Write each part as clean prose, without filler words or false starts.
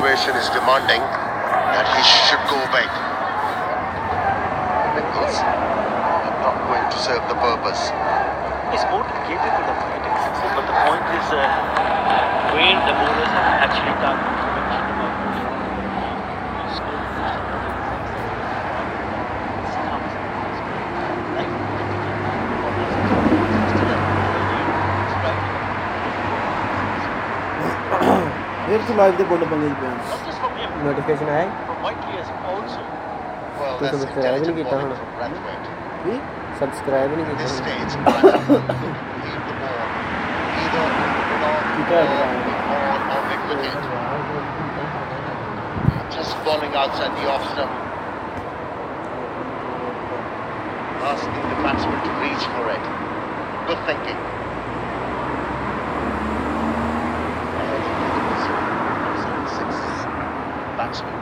situation is demanding that he should go back. Because not going to serve the purpose. It's more dedicated to the fighting axis, but the point is where the bowlers have actually done. Where's the live the bowler bangage points? Not just from him, Notification है? from Whiteley as also. Well, तो that's subscribe नहीं intelligent किया bowling हूँ। from Brathwaite. भी subscribe नहीं This किया stage, lead the ball either long or mid wicket. Just bowling outside the off stump, asking the batsman to reach for it. Good thinking. Batsman.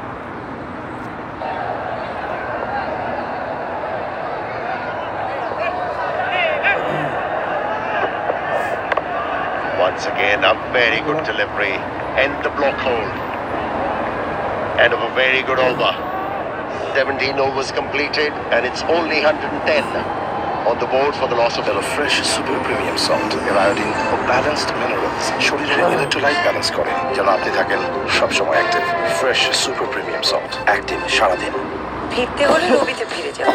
Once again, a very good delivery. End the block hold. End of a very good over. 17 overs completed, and it's only 110 on the board for the loss of a fresh super premium salt, iodine or balanced minerals. শরীরের electrolyte balance করে যেন আপনি থাকেন সবসময় active. Fresh super premium salt, active সারাদিন। ফিরতে হলে রবিতে ফিরে যাও।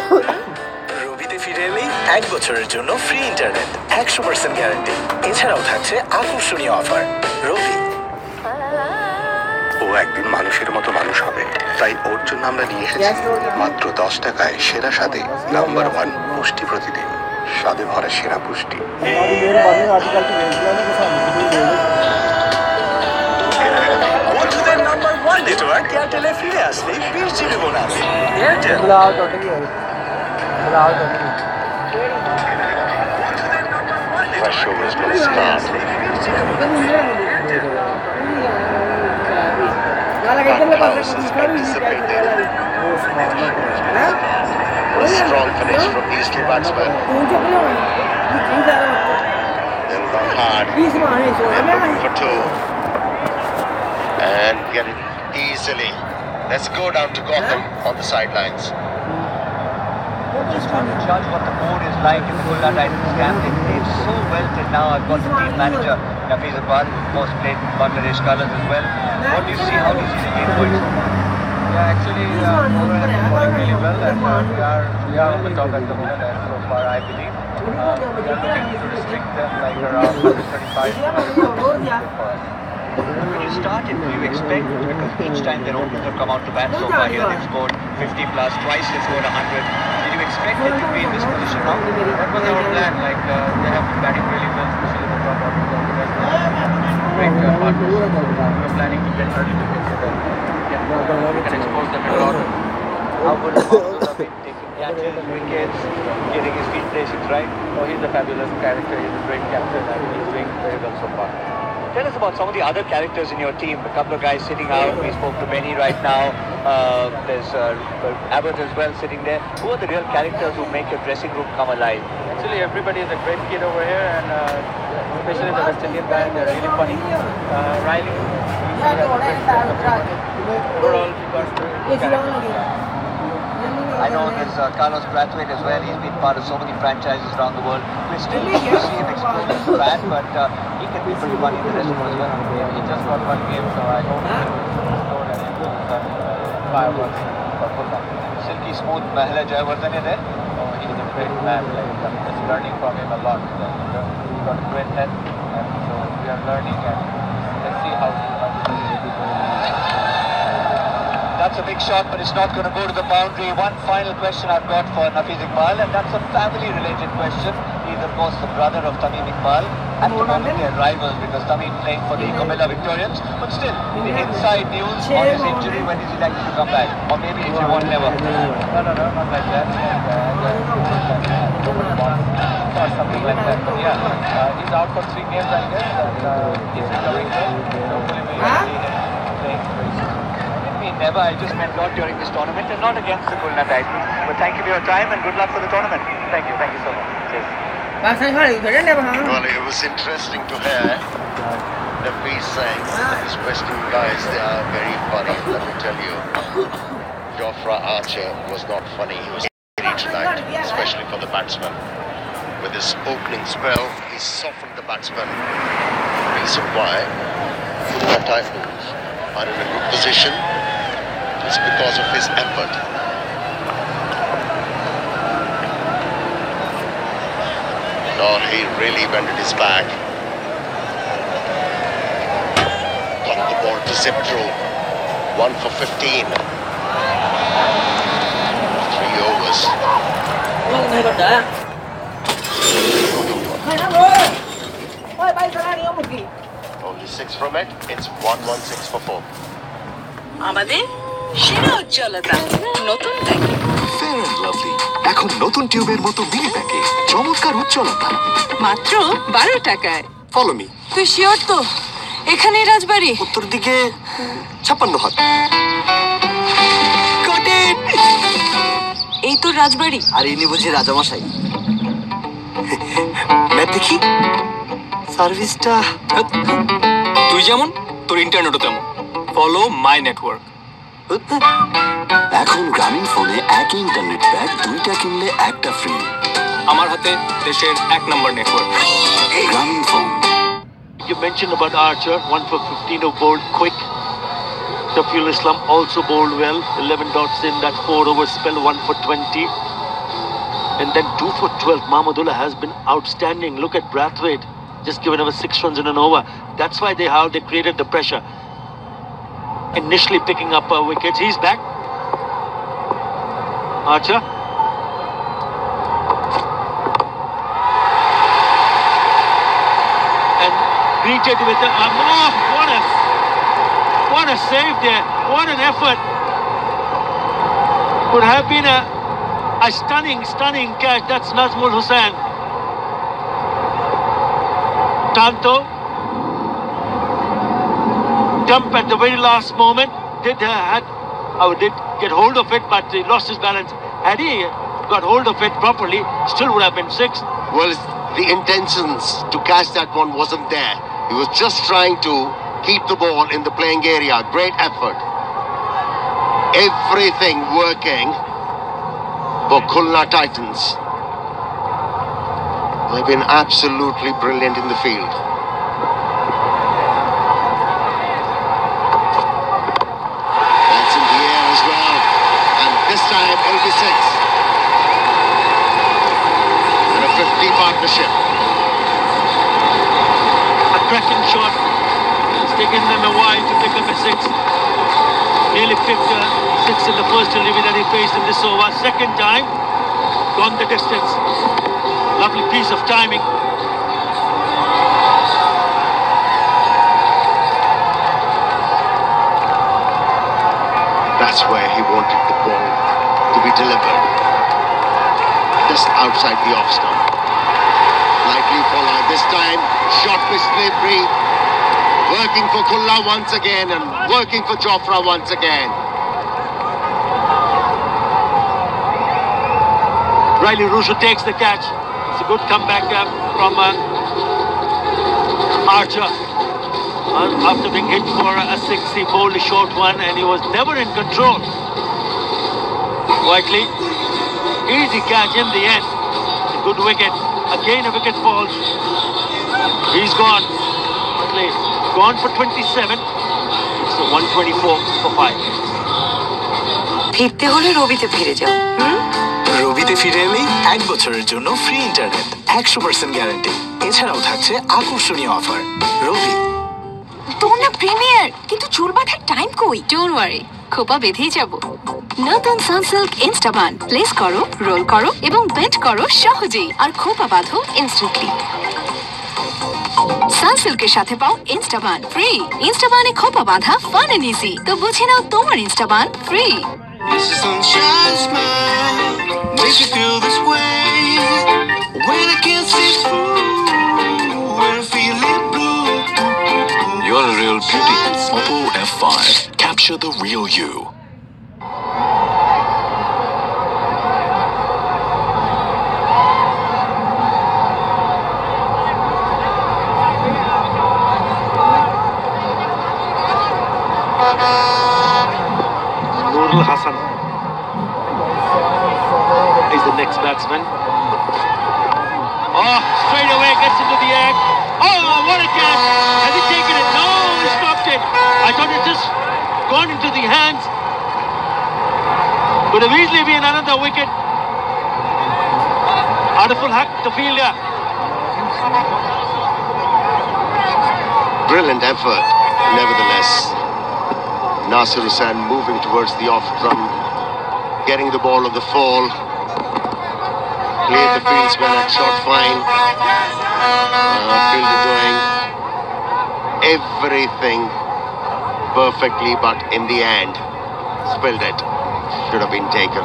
রবিতে ফিরে এলেই 1 বছরের জন্য ফ্রি ইন্টারনেট, 100% গ্যারান্টি। এছাড়াও থাকছে আকর্ষণীয় অফার। রবি ও একদিন মানুষের মতো মানুষ হবে, তাই ওর জন্য আমরা নিয়ে এসেছি মাত্র 10 টাকায় সেরা স্বাদে নাম্বার 1 পুষ্টি প্রতিদিন, স্বাদে ভরা সেরা পুষ্টি। বন্ধুদের নাম্বার 1 নেটওয়ার্ক এয়ারটেলে ফিরে আসলে 20 GB bonus. Airtel fresh overs from the start. Backhouse has anticipated. A strong finish from these two batsmen. They'll run hard. They're looking for two. And get it easily. Let's go down to Gotham on the sidelines. Just trying to judge what the board is like in the Gullah Titans camp. They played so well till now. I've got the team manager, Nafiz Iqbal, who of course played Bangladesh colours as well. What do you see? How do you see the game going so far? Yeah, actually, Bowler has been bowling really well, and we are on the top at the moment, and so far, I believe. We are looking to restrict them like around 35 for us. When you started, do you expect, because each time their openers have come out to bat so far here, they've scored 50 plus, twice they've scored 100. Did you expect them to be in this position now? That was our plan, like they have been batting really well, especially the top orders of the best. Great partners. We were planning to get early wickets so that we can expose them in order. How good is Mahmood Nabi taking catches, wickets, getting his field placings right? Oh, he's a fabulous character, he's a great captain, and he's doing very well so far. Tell us about some of the other characters in your team. A couple of guys sitting out. We spoke to Benny right now. There's Abbott as well sitting there. Who are the real characters who make your dressing room come alive? Actually, everybody is a great kid over here, and especially the West Indian guys, they're really funny. Riley, overall, he got good character. I know there's Carlos Brathwaite as well. He's been part of so many franchises around the world. We're still yet to see him exposed to the bat, but he can be pretty funny in the dressing room as well. Yeah, he just got one game, so I hope he will score and he will start fireworks for Gullah. Silky smooth Mahela Jayawardene there. Oh, he's a great man. Like, I'm just learning from him a lot. He got a great net, and so we are learning, and let's see how he That's a big shot, but it's not going to go to the boundary. One final question I've got for Nafiz Iqbal, and that's a family-related question. He's, of course, the brother of Tamim Iqbal. At the moment, they're rivals because Tamim playing for the Comilla Victorians. But still, the inside news on his injury, when is he likely to come back? Or maybe if you want, never. No, not like that. Or something like that. But yeah, he's out for 3 games, I guess, and he's recovering well. Hopefully, we'll see him playing very soon. Never, I just meant not during this tournament and not against the Gullah Titans. But thank you for your time and good luck for the tournament. Thank you so much. Cheers. Well, it was interesting to hear referee is saying that these Western guys, they are very funny, let me tell you. Jofra Archer was not funny, he was funny tonight, especially for the batsman. With his opening spell, he softened the batsman. The reason why Khulna Titans are in a good position is because of his effort. No, he really bended his back. Got the ball to zip through. 1 for 15. 3 overs. Only 6 from it. It's 116 for 4. আমাদের সেরা উজ্জ্বলতা নতুন packet fair and lovely এখন নতুন টিউবের মতো mini প্যাকে চমৎকার উজ্জ্বলতা মাত্র 12 টাকায়। Follow me. তুই শিওর তো এখানে রাজবাড়ি? উত্তর দিকে 56 হাত। Got it! এই তো রাজবাড়ি। আর ইনি বুঝি রাজামশাই। ম্যাপ দেখি সার্ভিসটা তুই যেমন তোর ইন্টারনেটও তেমন ফলো মাই নেটওয়ার্ক এখন গ্রামীণ ফোনে একই ইন্টারনেট প্যাক 2টা কিনলে একটা ফ্রি আমার হাতে দেশের 1 নম্বর নেটওয়ার্ক গ্রামীণ phone You mentioned about Archer, 1 for 15 who bowled quick. Tafil Islam also bowled well, 11 dots in that 4-over spell, 1 for 20. And then 2 for 12. Mahmudullah has been outstanding. Look at Brathwaite, just given over 6 runs in an over. That's why they created the pressure. Initially picking up wickets. He's back. Archer. And greeted with a what a save there. What an effort. Could have been a stunning catch. That's Nazmul Hussain. Tanto dump at the very last moment. Did get hold of it, but he lost his balance. Had he got hold of it properly, still would have been 6. Well, the intentions to catch that one wasn't there. He was just trying to keep the ball in the playing area. Great effort. Everything working for Khulna Titans. They've been absolutely brilliant in the field. That's in the air as well. And this time it'll be 6. And a 50 partnership. A cracking shot. It's taken them a while to pick up a 6. Nearly picked a 6 in the first delivery that he faced in this over. Second time, gone the distance. Lovely piece of timing. That's where he wanted the ball to be delivered. Just outside the off stump. Lightly followed this time. Shot miss delivery. Working for Khulna once again and working for Jofra once again. Riley Rusho takes the catch. It's a good comeback from Archer. After being hit for a 6, he bowled a short one and he was never in control. Whiteley, easy catch in the end. A good wicket. Again a wicket falls. He's gone. Whiteley gone for 27. It's a 124 for 5. ফিরতে হলে রবিতে ফিরে যাও। রবিতে ফিরে এলেই 1 বছরের জন্য free internet 100% guarantee এছাড়াও থাকছে আকর্ষণীয় অফার রবি তোর না প্রিমিয়ার কিন্তু চুল বাঁধার টাইম কই? ডোন্ট ওয়ারি, খোপা বেঁধেই যাব। নতুন সানসিল্ক ইনস্টাবান প্লেস করো, রোল করো এবং বেন্ড করো সহজেই আর খোপা বাঁধো ইনস্ট্যান্টলি। সানসিল্কের সাথে পাও ইনস্টাবান ফ্রি। ইনস্টাবানে খোপা বাঁধা ফান এন্ড ইজি। তো বুঝে নাও তোমার ইনস্টাবান free. This is sunshine smile, makes you feel this way. When I can't see through, when I'm feeling blue. You're a real beauty. Oppo F5. Capture the real you. Nurul Hassan is the next batsman. Oh, straight away gets into the act. Oh, what a catch! Has he taken it? No, he stopped it. I thought it just gone into the hands. Could have easily been another wicket. Artful hack to fielder. Brilliant effort, nevertheless. Nasir Hussain moving towards the off drum, getting the ball on the fall. Cleared the fieldsman at short fine. Fielder doing everything perfectly, but in the end, spilled it. Should have been taken.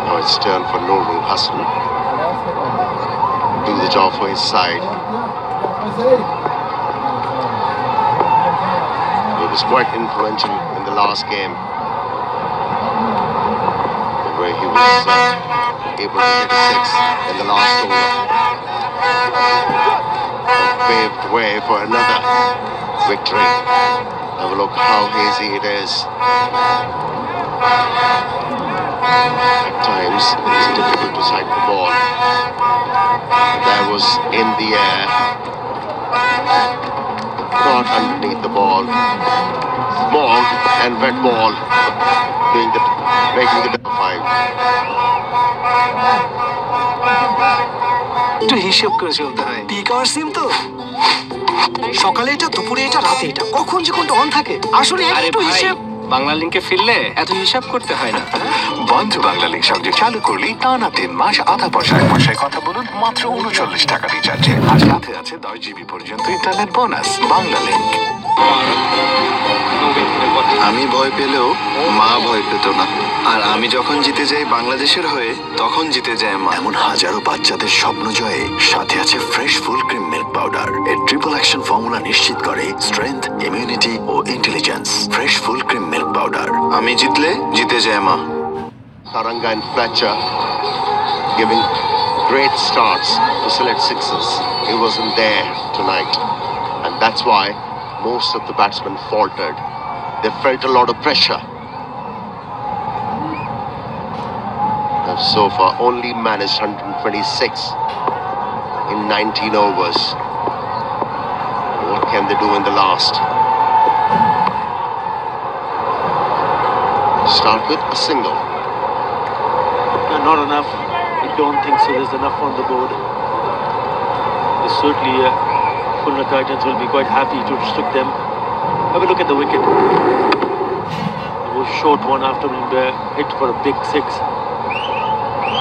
Now it's turn for Nurul Hassan. Do the job for his side. He was quite influential in the last game, where he was able to hit a six in the last over and paved way for another victory. Have a look how hazy it is. At times it is difficult to sight the ball. That was in the air, not underneath the ball. Small and wet ball, making the double five. একটু হিসেব করে চলতে হয়। Peak hour সিম তো সকালে এটা, দুপুরে এটা, রাতে এটা, কখন যে কোনটা অন থাকে আসলে একটু হিসেব। বাংলা লিংকে ফিরলে এত হিসাব করতে হয় না। বন্ধু বাংলা লিংক সংযোগ চালু করলে টানা 3 মাস আধা পয়সায় কথা বলুন মাত্র 39 টাকা রিচার্জে। আর সাথে আছে 10 জিবি পর্যন্ত ইন্টারনেট বোনাস। বাংলা লিংক। আমি ভয় পেলেও মা ভয় পেত না, আর আমি যখন জিতে যাই বাংলাদেশের হয়ে তখন জিতে যায় মা। এমন হাজারো বাচ্চাদের স্বপ্ন জয়ে সাথে আছে fresh full cream milk powder. এর ট্রিপল অ্যাকশন ফর্মুলা নিশ্চিত করে স্ট্রেংথ, ইমিউনিটি ও intelligence. Fresh full cream milk powder. আমি জিতলে জিতে যায় মা। Saranga and Fletcher giving great starts to select sixes. He wasn't there tonight, and that's why most of the batsmen faltered. They felt a lot of pressure. They've so far only managed 126 in 19 overs. What can they do in the last? Start with a single. Not enough. I don't think so. There's enough on the board. Certainly, Khulna Titans will be quite happy to restrict them. Have a look at the wicket. It was short one after being hit for a big six.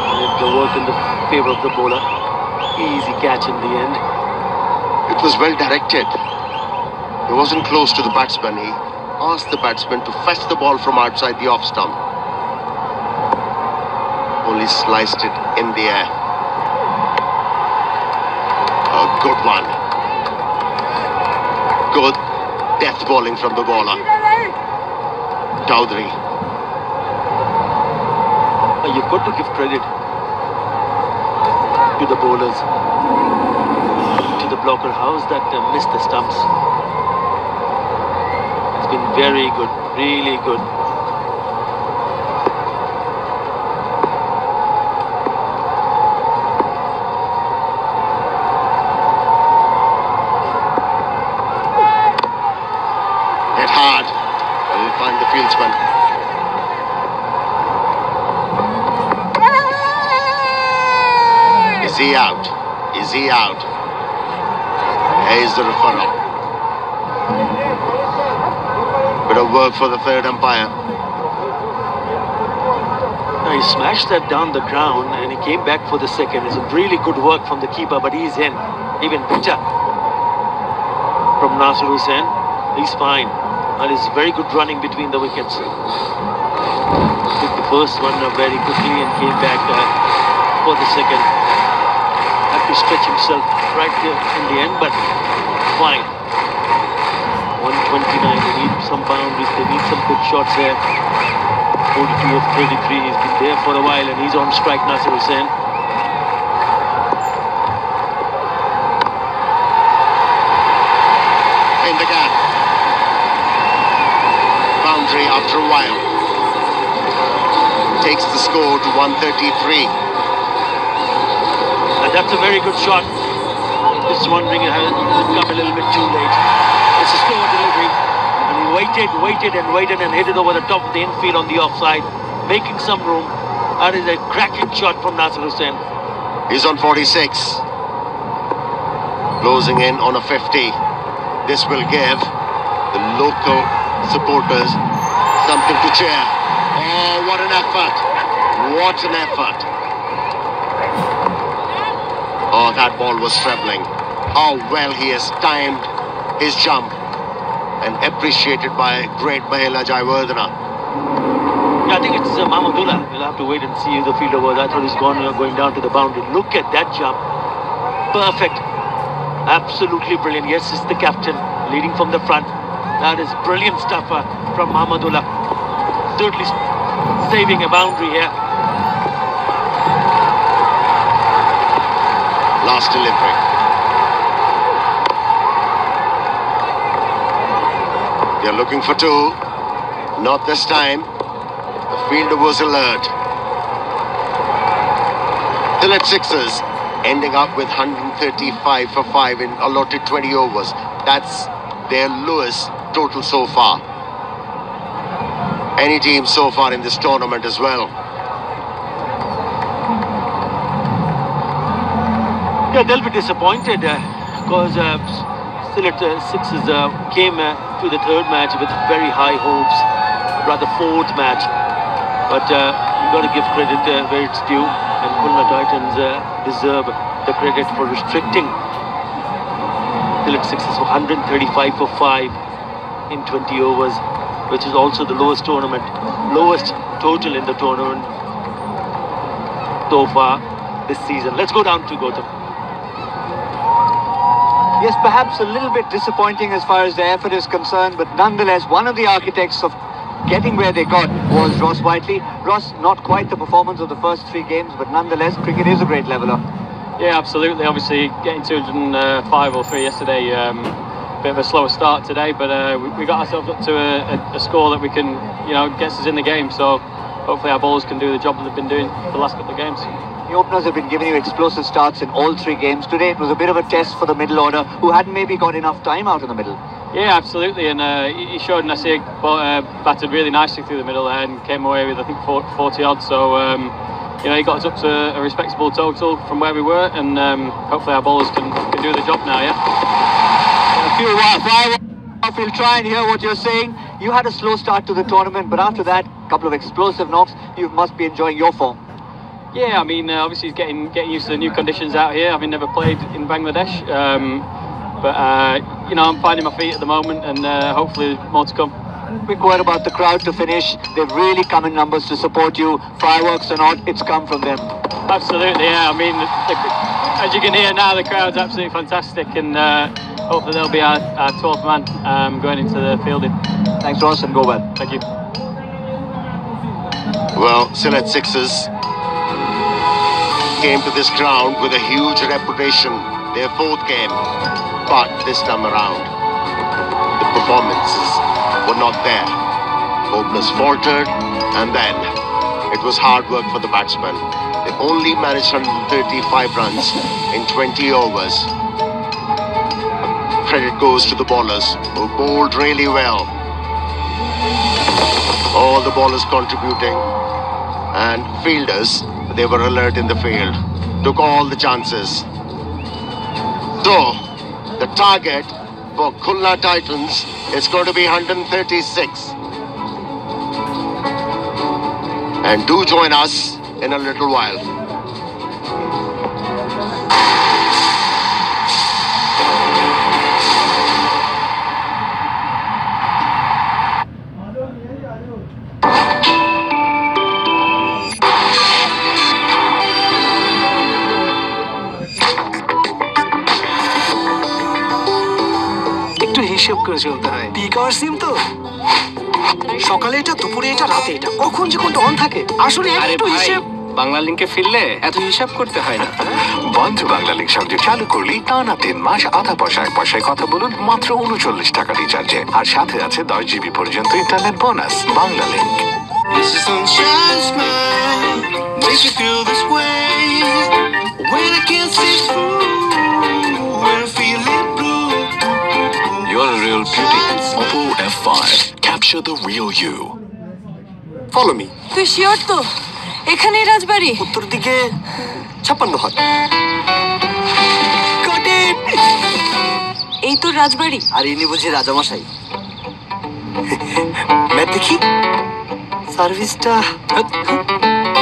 And it worked in the favour of the bowler. Easy catch in the end. It was well directed. He wasn't close to the batsman. He asked the batsman to fetch the ball from outside the off stump. Only sliced it in the air. A good one. Good death bowling from the bowler. Chowdhury. You've got to give credit to the bowlers, to the blocker house that missed the stumps. It's been very good, really good. Find the fieldsman. Is he out? Is he out? Here is the referral. Bit of work for the third umpire. Now he smashed that down the ground and he came back for the second. It's a really good work from the keeper, but he's in. Even better from Nasir Hussain. He's fine. And it's very good running between the wickets. Took the first one very quickly and came back for the second. Had to stretch himself right there in the end, but fine. 129, they need some boundaries, they need some good shots here. 42 of 33, he's been there for a while and he's on strike, Nasir Hussain. In the gap. boundary after a while. Takes the score to 133. And that's a very good shot. Just wondering if it come a little bit too late. It's a slow delivery. And he waited and hit it over the top of the infield on the offside, making some room. That is a cracking shot from Nasir Hussain. He's on 46. Closing in on a 50. This will give the local supporters something to cheer. Oh, what an effort. What an effort. Oh, that ball was travelling. How well he has timed his jump. And appreciated by great Mahela Jayawardena. Yeah, I think it's Mahmudullah. We'll have to wait and see who the fielder was. I thought he's going down to the boundary. Look at that jump. Perfect. Absolutely brilliant. Yes, it's the captain leading from the front. That is brilliant stuff from Mahmudullah. Certainly saving a boundary here. Last delivery. They're looking for two. Not this time. The fielder was alert. Still at sixes, ending up with 135 for 5 in allotted 20 overs. That's their lowest total so far. Any team so far in this tournament as well. Yeah, they'll be disappointed because still at sixes came to the third match with very high hopes, rather fourth match. But you've got to give credit where it's due, and Khulna Titans deserve the credit for restricting still at sixes for 135 for 5 in 20 overs, which is also the lowest total in the tournament so far this season. Let's go down to Gautam. Yes, perhaps a little bit disappointing as far as the effort is concerned, but nonetheless, one of the architects of getting where they got was Ross Whiteley. Ross, not quite the performance of the first 3 games, but nonetheless, cricket is a great leveller. Yeah, absolutely. Obviously, getting 205 or 3 yesterday, bit of a slower start today, but we got ourselves up to a score that we can, gets us in the game. So hopefully our bowlers can do the job that they've been doing for the last couple of games. The openers have been giving you explosive starts in all 3 games. Today it was a bit of a test for the middle order, who hadn't maybe got enough time out in the middle. Yeah, absolutely, and he showed Nasir batted really nicely through the middle there and came away with, I think, 40 odd. So he got us up to a respectable total from where we were, and hopefully our bowlers can do the job now. Yeah. We'll try and hear what you're saying. You had a slow start to the tournament, but after that, a couple of explosive knocks. You must be enjoying your form. Yeah, I mean, obviously getting used to the new conditions out here. I've never played in Bangladesh, but I'm finding my feet at the moment, and hopefully more to come. Quick word about the crowd to finish. They've really come in numbers to support you. Fireworks or not, it's come from them. Absolutely, yeah. I mean, as you can hear now, the crowd's absolutely fantastic, and hopefully they'll be our 12th man going into the fielding. Thanks, Ross, and go well. Thank you. Well, still at sixes. Came to this ground with a huge reputation, their 4th game, but this time around the performances were not there. Openers faltered, and then it was hard work for the batsmen. They only managed 135 runs in 20 overs. Credit goes to the bowlers who bowled really well. All the bowlers contributing, and fielders, they were alert in the field, took all the chances. So, the target for Khulna Titans is going to be 136. And do join us in a little while. হিসেব করে চলতে হয়। Peak hour সিম তো সকালে এটা, দুপুরে এটা, রাতে এটা, কখন যে কোনটা অন থাকে আসলে একটু হিসেব। বাংলা লিংকে ফিরলে এত হিসাব করতে হয় না। বন্ধু বাংলা লিংক সংযোগ চালু করলেই টানা 3 মাস আধা পয়সায় পয়সায় কথা বলুন মাত্র 39 টাকা রিচার্জে, আর সাথে আছে 10 GB পর্যন্ত internet bonus. Bangla link. This is sunshine smile, makes me feel this way. When I can't see through, when I'm feeling blue. You're a real beauty. Oppo F5. Capture the real you. Follow me. তুই sure তো এখানেই রাজবাড়ি? উত্তর দিকে 56 হাত। এই তো রাজবাড়ি। আর ইনি বুঝি রাজামশাই। ম্যাপ দেখি। সার্ভিসটা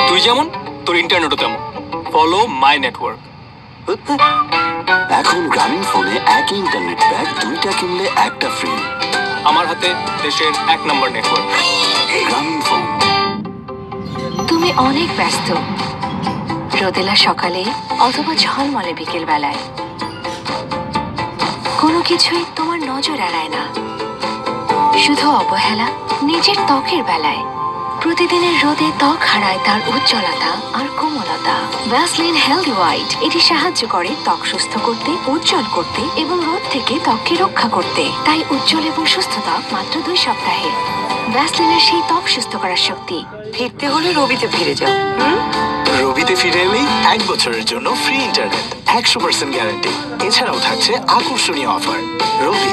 তুই যেমন তোর ইন্টারনেটও তেমন। Follow my network. এখন গ্রামীণ ফোনে একই ইন্টারনেট প্যাক 2টা কিনলে একটা ফ্রি। আমার হাতে দেশের 1 নম্বর নেটওয়ার্ক। গ্রামীণ ফোন। তুমি অনেক ব্যস্ত, রোদেলা সকালে অথবা ঝলমলে বিকেল বেলায়। কোনো কিছুই তোমার নজর এড়ায় না, শুধু অবহেলা নিজের ত্বকের বেলায়। প্রতিদিনের রোদে ত্বক হারায় তার উজ্জ্বলতা আর কোমলতা। ভ্যাসলিন হেলদি হোয়াইট এটি সাহায্য করে ত্বক সুস্থ করতে, উজ্জ্বল করতে এবং রোদ থেকে ত্বককে রক্ষা করতে। তাই উজ্জ্বল এবং সুস্থ ত্বক মাত্র 2 সপ্তাহে। ভ্যাসলিনের সেই ত্বক সুস্থ করার শক্তি। ফিরতে হলে রবিতে ফিরে যাও। রবিতে ফিরে এলেই 1 বছরের জন্য ফ্রি ইন্টারনেট, 100% গ্যারান্টি। এছাড়াও থাকছে আকর্ষণীয় অফার। রবি।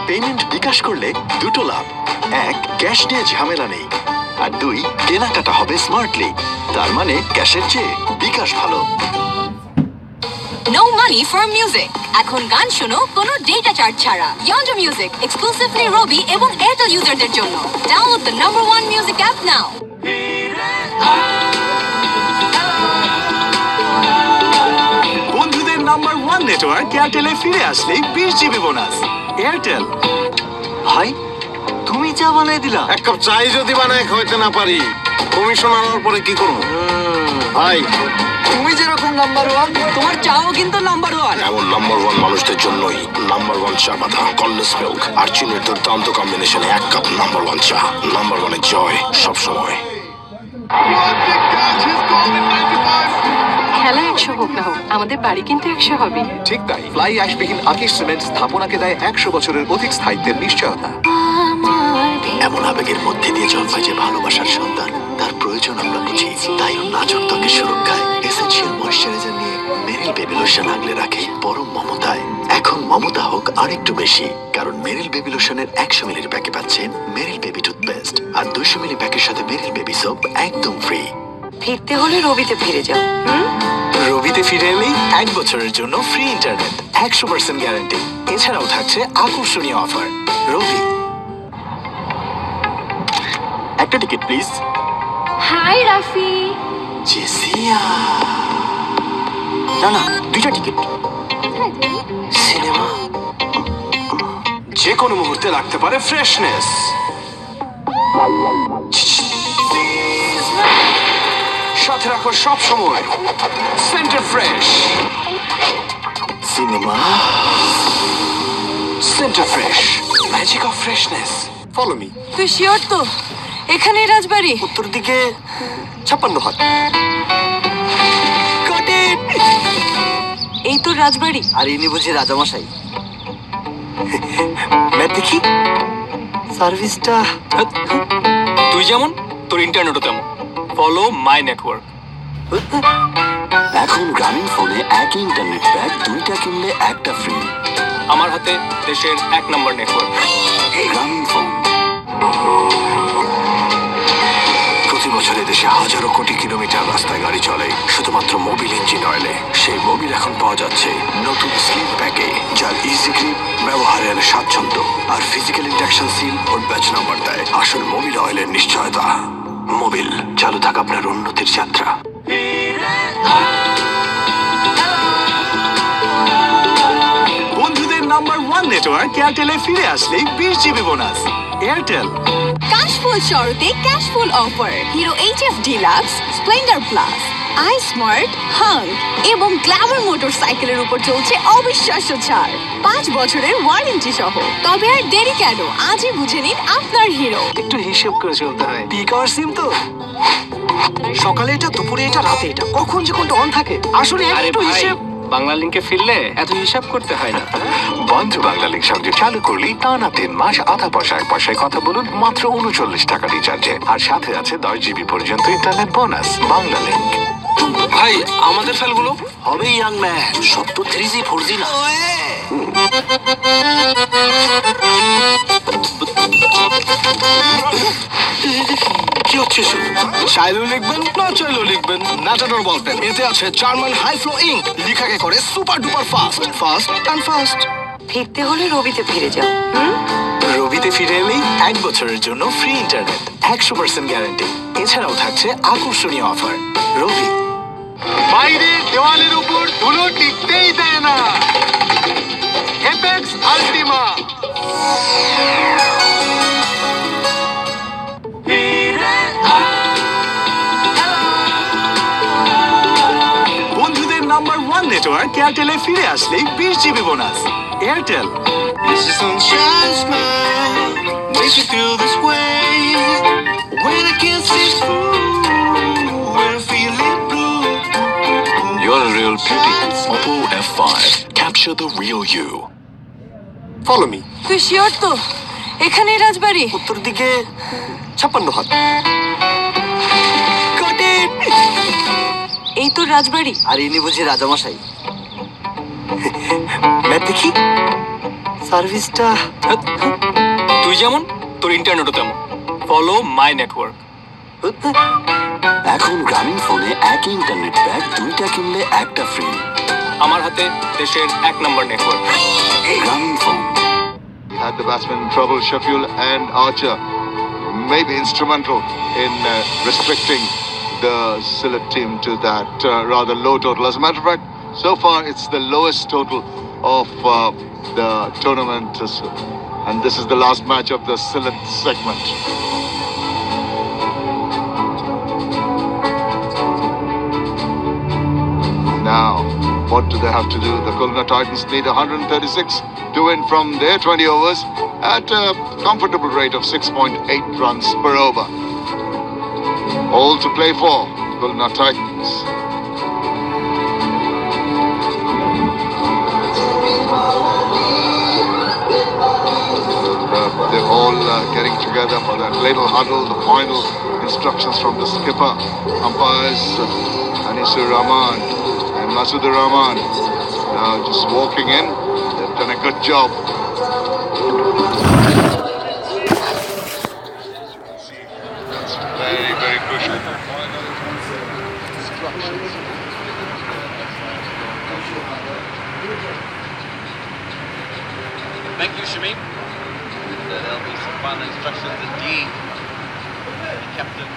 পেমেন্ট বিকাশ করলে 2টো লাভ। 1, ক্যাশ নিয়ে ঝামেলা নেই, আর 2, কেনাকাটা হবে স্মার্টলি। তার মানে ক্যাশের চেয়ে বিকাশ ভালো। No money for music. এখন গান শোনো কোনো ডেটা চার্জ ছাড়া। Yonder Music এক্সক্লুসিভলি রবি এবং এয়ারটেল ইউজারদের জন্য। Download the number 1 music app now. বন্ধুদের নাম্বার 1 নেটওয়ার্ক এয়ারটেলে ফিরে আসলেই 20 GB বোনাস। এয়ারটেল। ভাই তুমি চা বানাই দিলা? এক কাপ চাই যদি বানায় খাওয়াতে না পারি, কমিশন আনার পরে কি করবো? ভাই তুমি যেরকম নাম্বার 1, তোমার চাও কিন্তু নাম্বার 1। এমন নাম্বার 1 মানুষদের জন্যই নাম্বার 1 চা পাতা, কললেস মিল্ক আর চিনির দুর্দান্ত কম্বিনেশনে 1 কাপ নাম্বার 1 চা। নাম্বার 1 এর জয় সবসময়। খেলা 100 হোক না হোক, আমাদের বাড়ি কিন্তু 100 হবে। ঠিক তাই, ফ্লাই অ্যাশবিহীন আকিশ সিমেন্ট স্থাপনাকে দেয় 100 বছরের অধিক স্থায়িত্বের নিশ্চয়তা। এমন আবেগের মধ্যে দিয়ে জন্মায় যে ভালোবাসার সন্তান, তার প্রয়োজন আমরা বুঝি। তাই নাজুক ত্বকের সুরক্ষায় এসেনশিয়াল ময়েশ্চারাইজার নিয়ে মেরিল বেবি লোশন আগলে রাখে পরম মমতায়। এখন মমতা হোক আরেকটু বেশি, কারণ মেরিল বেবি লোশনের 100 মিলির প্যাকে পাচ্ছেন মেরিল বেবি টুথপেস্ট, আর 200 মিলি প্যাকের সাথে মেরিল বেবি সোপ একদম ফ্রি। ফিরতে হলে রবিতে ফিরে যাও। রবিতে ফিরে এলেই 1 বছরের জন্য ফ্রি ইন্টারনেট, 100% গ্যারান্টি। এছাড়াও থাকছে আকর্ষণীয় অফার। রবি। একটা টিকিট প্লিজ। হাই রাফি। জেসিয়া। না 2টা টিকিট। সিনেমা। যে কোনো মুহূর্তে লাগতে পারে ফ্রেশনেস। সাথে রাখো সব সময় centre fresh. Cinema centre fresh, magic of freshness. Follow me. তুই শিওর তো এখানেই রাজবাড়ি? উত্তর দিকে 56 হাত। এই তো রাজবাড়ি। আর ইনি বুঝি রাজামশাই। ম্যাপ দেখি। সার্ভিসটা তুই যেমন তোর ইন্টারনেটও তেমন। Follow my network. এখন গ্রামীণ ফোনে একই ইন্টারনেট প্যাক 2টা কিনলে একটা ফ্রি। আমার হাতে দেশের 1 নম্বর নেটওয়ার্ক। গ্রামীণ ফোন। প্রতি বছর দেশে হাজারো কোটি কিলোমিটার রাস্তায় গাড়ি চলে শুধুমাত্র মোবিল ইঞ্জিন অয়েলে। সেই মোবিল এখন পাওয়া যাচ্ছে নতুন স্লিম প্যাকে, যার ইজি গ্রিপ, ব্যবহারের স্বাচ্ছন্দ্য আর ফিজিক্যাল ইন্ডাকশন সিল ও ব্যাচ নাম্বার দেয় আসল মোবিল অয়েলের নিশ্চয়তা। মোবিল, চালু থাক আপনার উন্নতির যাত্রা। বন্ধুদের নাম্বার 1 নেটওয়ার্ক এয়ারটেলে ফিরে আসলেই 20 জিবি বোনাস। এয়ারটেল। ক্যাশফুল শরতে cashful offer Hero HF Deluxe, Splendor Plus, i smart, Hunk এবং গ্ল্যামার মোটরসাইকেলের উপর চলছে অবিশ্বাস্য ছাড়, 5 বছরের ওয়ারেন্টি সহ। তবে আর দেরি কেন, আজই বুঝে নিন আপনার হিরো। একটু হিসেব করে চলতে হয়, পিক আওয়ার সিম তো, সকালে এটা, দুপুরে এটা, রাতে এটা, কখন যে কোনটা অন থাকে আসলে একটু হিসেব। বাংলা লিংকে ফিরলে এত হিসাব করতে হয় না। বন্ধু বাংলা লিংক সংযোগ চালু করলেই টানা 3 মাস আধা পয়সায় কথা বলুন মাত্র 39 টাকা রিচার্জে, আর সাথে আছে 10 জিবি পর্যন্ত ইন্টারনেট বোনাস। বাংলা লিংক। ভাই আমাদের ফেলগুলো হবে ইয়াং ম্যান, সব তো 3G 4G না। কি হচ্ছে চাইলেও লিখবেন না চাইলেও লিখবেন ম্যাটাডোর বলবেন, এতে আছে জার্মান হাই ফ্লো ইঙ্ক, লিখাকে করে super duper fast and fast. ফিরতে হলে রবিতে ফিরে যাও। রবিতে ফিরে এলেই 1 বছরের জন্য ফ্রি ইন্টারনেট, 100% গ্যারান্টি। এছাড়াও থাকছে আকর্ষণীয় অফার। রবি। বাইরের দেওয়ালের উপর ধুলো টিকতেই দেয় না। এপেক্স আল্টিমা। বন্ধুদের নাম্বার 1 নেটওয়ার্ক এয়ারটেলে ফিরে আসলেই 20 GB bonus. Airtel. It's a sunshine smile, makes you feel this way. When I can't see through, when I'm feeling blue. You're a real beauty. Oppo F5. Capture the real you. Follow me. তুই sure তো এখানে রাজবাড়ি? উত্তর দিকে 56 হাত। এই তো রাজবাড়ি। আর ইনি বুঝি রাজামশাই। দেখি সার্ভিসটা। তুই যেমন তোর ইন্টারনেটও তেমন। Follow my network. এখন গ্রামীণ ফোনে একই ইন্টারনেট প্যাক 2টা কিনলে একটা ফ্রি। আমার হাতে দেশের 1 নম্বর নেটওয়ার্ক। গ্রামীণ phone. Had the batsmen in trouble, Sheffield and Archer may be instrumental in restricting the Sylhet team to that rather low total. As a matter of fact, so far it's the lowest total of the tournament, and this is the last match of the Sylhet segment. Now, what do they have to do? The Khulna Titans need 136 to win from their 20 overs at a comfortable rate of 6.8 runs per over. All to play for, Khulna Titans. They're all getting together for that little huddle, the final instructions from the skipper, umpires Anisur Rahman and Masudur Rahman. Now just walking in, they've done a good job. That's very, very crucial. Thank you, Shamim. There'll be some final instructions indeed. The captain,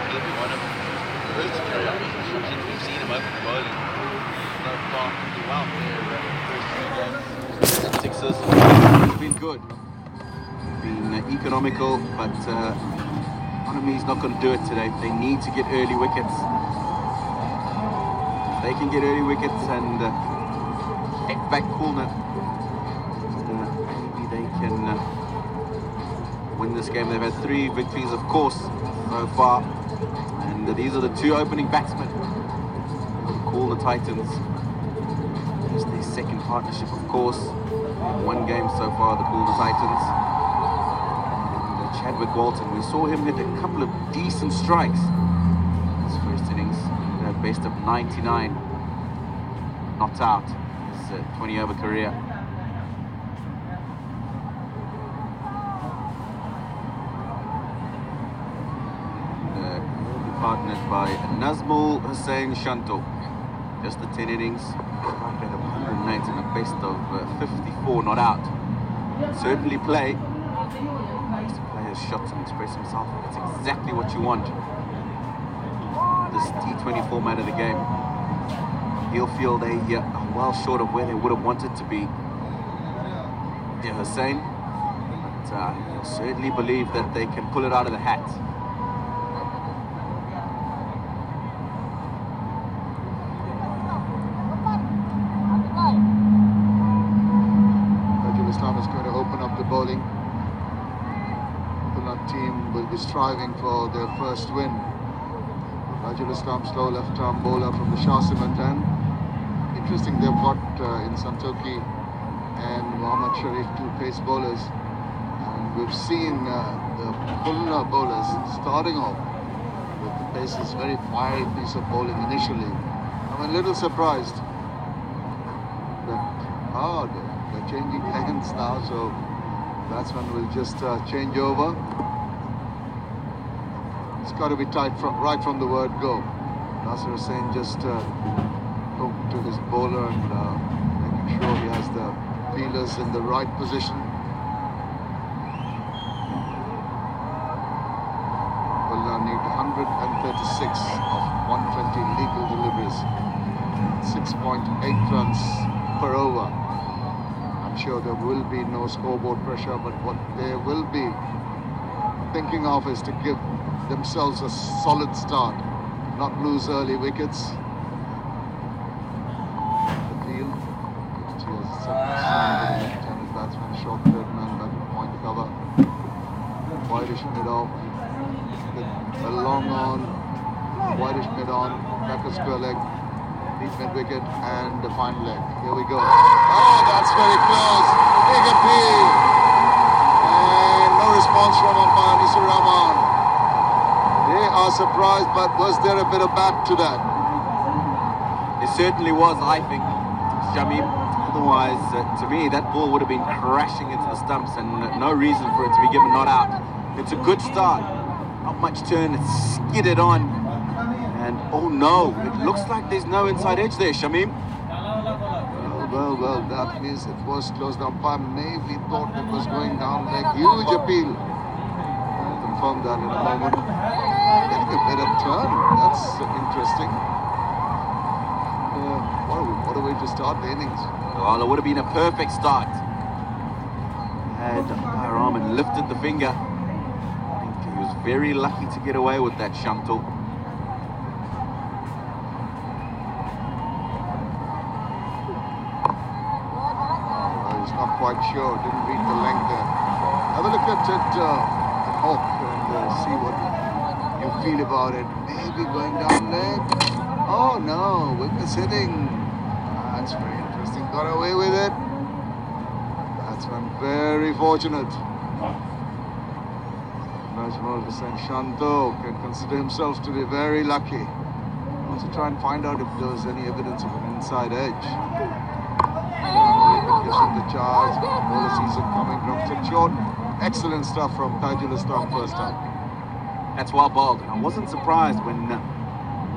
he'll be one of the first to carry out these instructions. We've seen him open the bowling so far throughout their first few games. Sixers. It's been good. Been economical, but economy's not going to do it today. They need to get early wickets. They can get early wickets and get back corner. Maybe they can win this game. They've had 3 victories, of course, so far, and these are the 2 opening batsmen. Call the Titans. It's their second partnership, of course. 1 game so far, the Call the Titans. And Chadwick Walton, we saw him hit a couple of decent strikes. His first innings, best of 99, not out. His 20-over career. Partnered by Nazmul Hussain Shanto. Just the 10 innings, rate of 108 and a best of 54 not out. Certainly play. Nice players shots and express himself. That's exactly what you want. This T20 format of the game. He'll feel they are well short of where they would have wanted to be. Hussain. But I certainly believe that they can pull it out of the hat. Islam is going to open up the bowling. The team will be striving for their first win. Rajul Islam, slow left-arm bowler from the Shah Cement end. Interesting, they've got in Santoki and Mohammad Sharif two pace bowlers. And we've seen the Khulna bowlers starting off with the paces, very fiery piece of bowling initially. I'm a little surprised that they're changing hands now, so batsman will just change over. It's got to be tight right from the word go. Nasir Hussain just talking to his bowler and making sure he has the feelers in the right position. Will now need 136 of 120 legal deliveries, 6.8 runs per over. I'm sure there will be no scoreboard pressure, but what they will be thinking of is to give themselves a solid start, not lose early wickets. The field, which is left-handed batsman, short third man, back point cover, wideish mid-off, a long on, wideish mid-on, back a square leg, deep mid-wicket, and the fine leg. Here we go. Oh, that's very close. Big appeal. And no response from umpire Nisur Rahman. They are surprised, but was there a bit of bat to that? It certainly was, I think, Shamim. Otherwise, to me, that ball would have been crashing into the stumps and no reason for it to be given not out. It's a good start. Not much turn, it's skidded on. And oh no, it looks like there's no inside edge there, Shamim. Well, that means it was close. The umpire maybe thought it was going down leg. Huge appeal. I'll confirm that in a moment. Getting a bit of turn. That's interesting. What a way to start the innings. Well, it would have been a perfect start. Had umpire Rahman lifted the finger. I think he was very lucky to get away with that, Shamtul. Not quite sure, didn't read the length there. Have a look at it, Hawk, and see what you feel about it. Maybe going down leg. Oh no, wickets hitting. That's very interesting. Got away with it. That's been very fortunate. Najmul Hussain Shanto can consider himself to be very lucky. Also try and find out if there was any evidence of an inside edge. The charge, all the season coming from it short. Excellent stuff from Tajul Islam first time. That's well bowled. I wasn't surprised when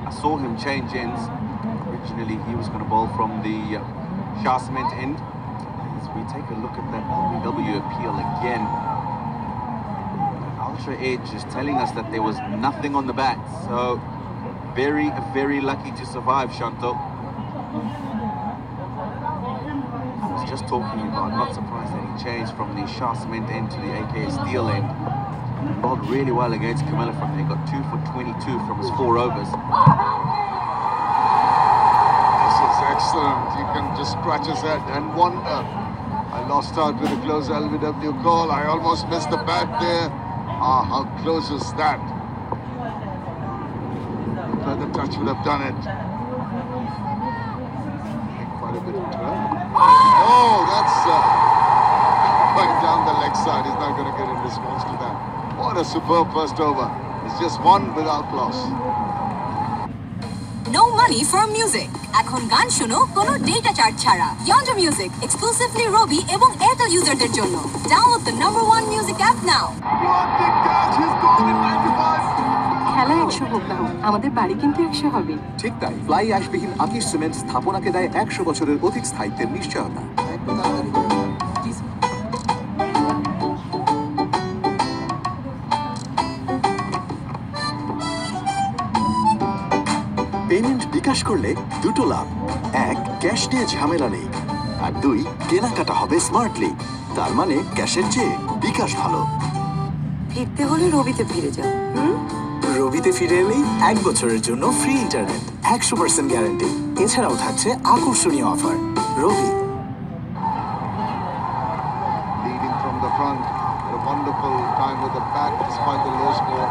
I saw him change ends. Originally he was going to bowl from the Shah Cement end. As we take a look at that LBW appeal again, Ultra Edge is telling us that there was nothing on the bat. So very, very lucky to survive, Shanto. Just talking about, not surprised that he changed from the Shah Cement end to the AKA Steel end. Bowled really well against Chenal from there. Got 2 for 22 from his 4 overs. This is excellent. You can just scratch his head and wonder. I lost out with a close LBW call. I almost missed the bat there. How close is that? Further touch would have done it. Quite a bit of turn. Oh, that's going down the leg side. He's not going to get in response to that. What a superb first over. It's just one without loss. No money for music. এখন গান শোনো কোনো data charge ছাড়া। Yonder Music exclusively Robi এবং Airtel userদের জন্য। Download the #1 music app now. খেলা 100 হোক না হোক, আমাদের বাড়ি কিন্তু 100 হবে। ঠিক তাই, ফ্লাই অ্যাশবিহীন আকিশ সিমেন্ট স্থাপনাকে দেয় 100 বছরের অধিক স্থায়িত্বের নিশ্চয়তা। পেমেন্ট বিকাশ করলে দুটো লাভ। 1, ক্যাশ নিয়ে ঝামেলা নেই, আর 2, কেনাকাটা হবে স্মার্টলি। তার মানে ক্যাশের চেয়ে বিকাশ ভালো। ফিরতে হলে রবিতে ফিরে যাও। রবিতে ফিরে এলেই 1 বছরের জন্য ফ্রি ইন্টারনেট, 100% গ্যারান্টি। এছাড়াও থাকছে আকর্ষণীয় offer. Robi. Leading from the front, a wonderful time with the back despite the low score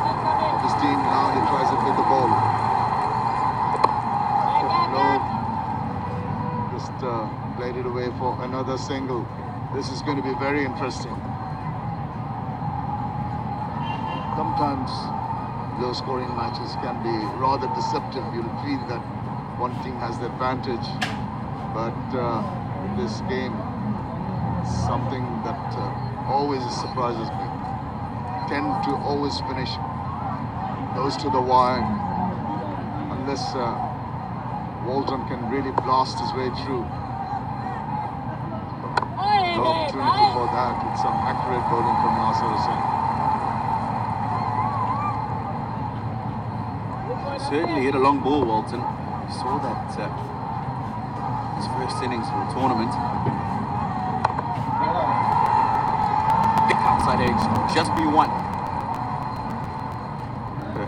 of his team. Now he tries it with the ball. Low, just played it away for another single. This is going to be very interesting. Sometimes low-scoring matches can be rather deceptive. You'll feel that one team has the advantage, but this game is something that always surprises me. Tend to always finish close to the wire, unless Walton can really blast his way through. No opportunity for that with some accurate bowling from Nasir Hussain. Certainly hit a long ball, Walton. You saw that his first innings for the tournament. Big outside edge, just be one.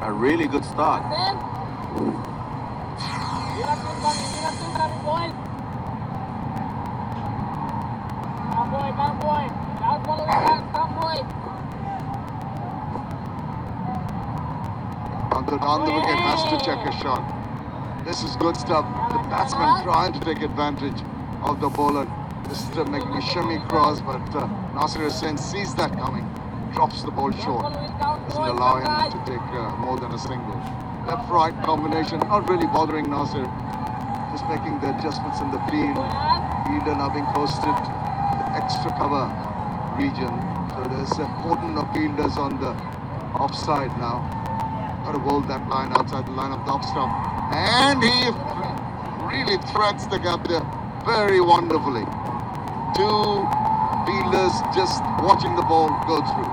A really good start. On the wicket has to check a shot. This is good stuff. The batsman trying to take advantage of the bowler. Just making a shimmy cross, but Nasir Hussain sees that coming, drops the ball short. Doesn't allow him to take more than a single. Left-right combination, not really bothering Nasir. Just making the adjustments in the field. Fielder now being posted the extra cover region. So there's a cordon of fielders on the offside now. Got to hold that line outside the line of the off stump. And he really threads the gap there very wonderfully. Two fielders just watching the ball go through.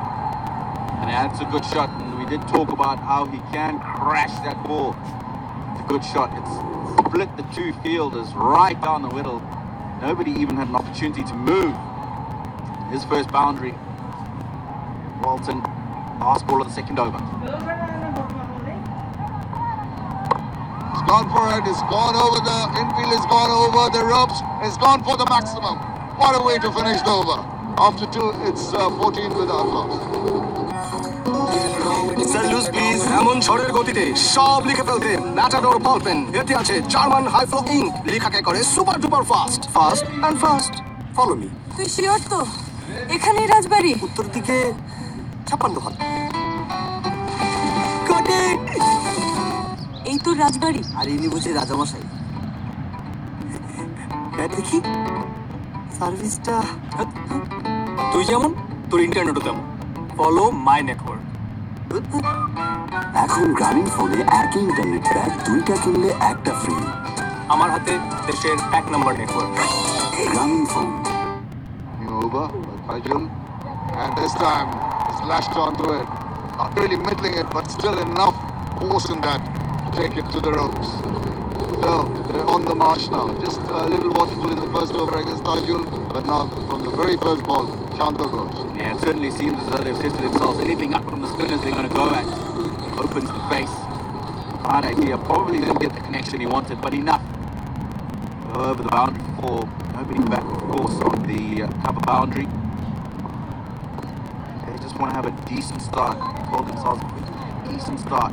And that's a good shot. And we did talk about how he can crash that ball. It's a good shot. It's split the two fielders right down the middle. Nobody even had an opportunity to move. His first boundary. Walton, last ball of the second over. It's gone for it. It's gone over the infield. It's gone over the ropes. It's gone for the maximum. What a way to finish the over. After two, it's 14 without loss. স্যালুস please এমন ঝড়ের গতিতে সব লিখে ফেলতে matador ball pen. এতে আছে German high flow ink, লেখাকে করে super duper fast. Fast and fast. Follow me. তুই শিওর তো এখানেই রাজবাড়ি? উত্তর দিকে 56 হাত। এই তো রাজবাড়ি। আর ইনি বুঝি রাজামশাই। দেখি সার্ভিসটা। তুই যেমন তোর ইন্টারনেটও তেমন। Follow my network. এখন গ্রামীণ ফোনে একই ইন্টারনেট প্যাক 2টা কিনলে একটা ফ্রি। আমার হাতে দেশের 1 নম্বর নেটওয়ার্ক। গ্রামীণ phone. Over by Tajul, and this time it's lashed onto it. Not really middling it, but still enough force in that to take it to the ropes. So they're on the march now. Just a little watchful in the first over against Tajul, but now from the very first ball, Chandra goes. Yeah, it certainly seems as though they've said to themselves, anything up from the spinners they're going to go at. Opens the face. Hard idea. Probably didn't get the connection he wanted, but enough. Over the boundary for nobody back, of course, on the cover boundary. They just want to have a decent start. Hold themselves a decent start.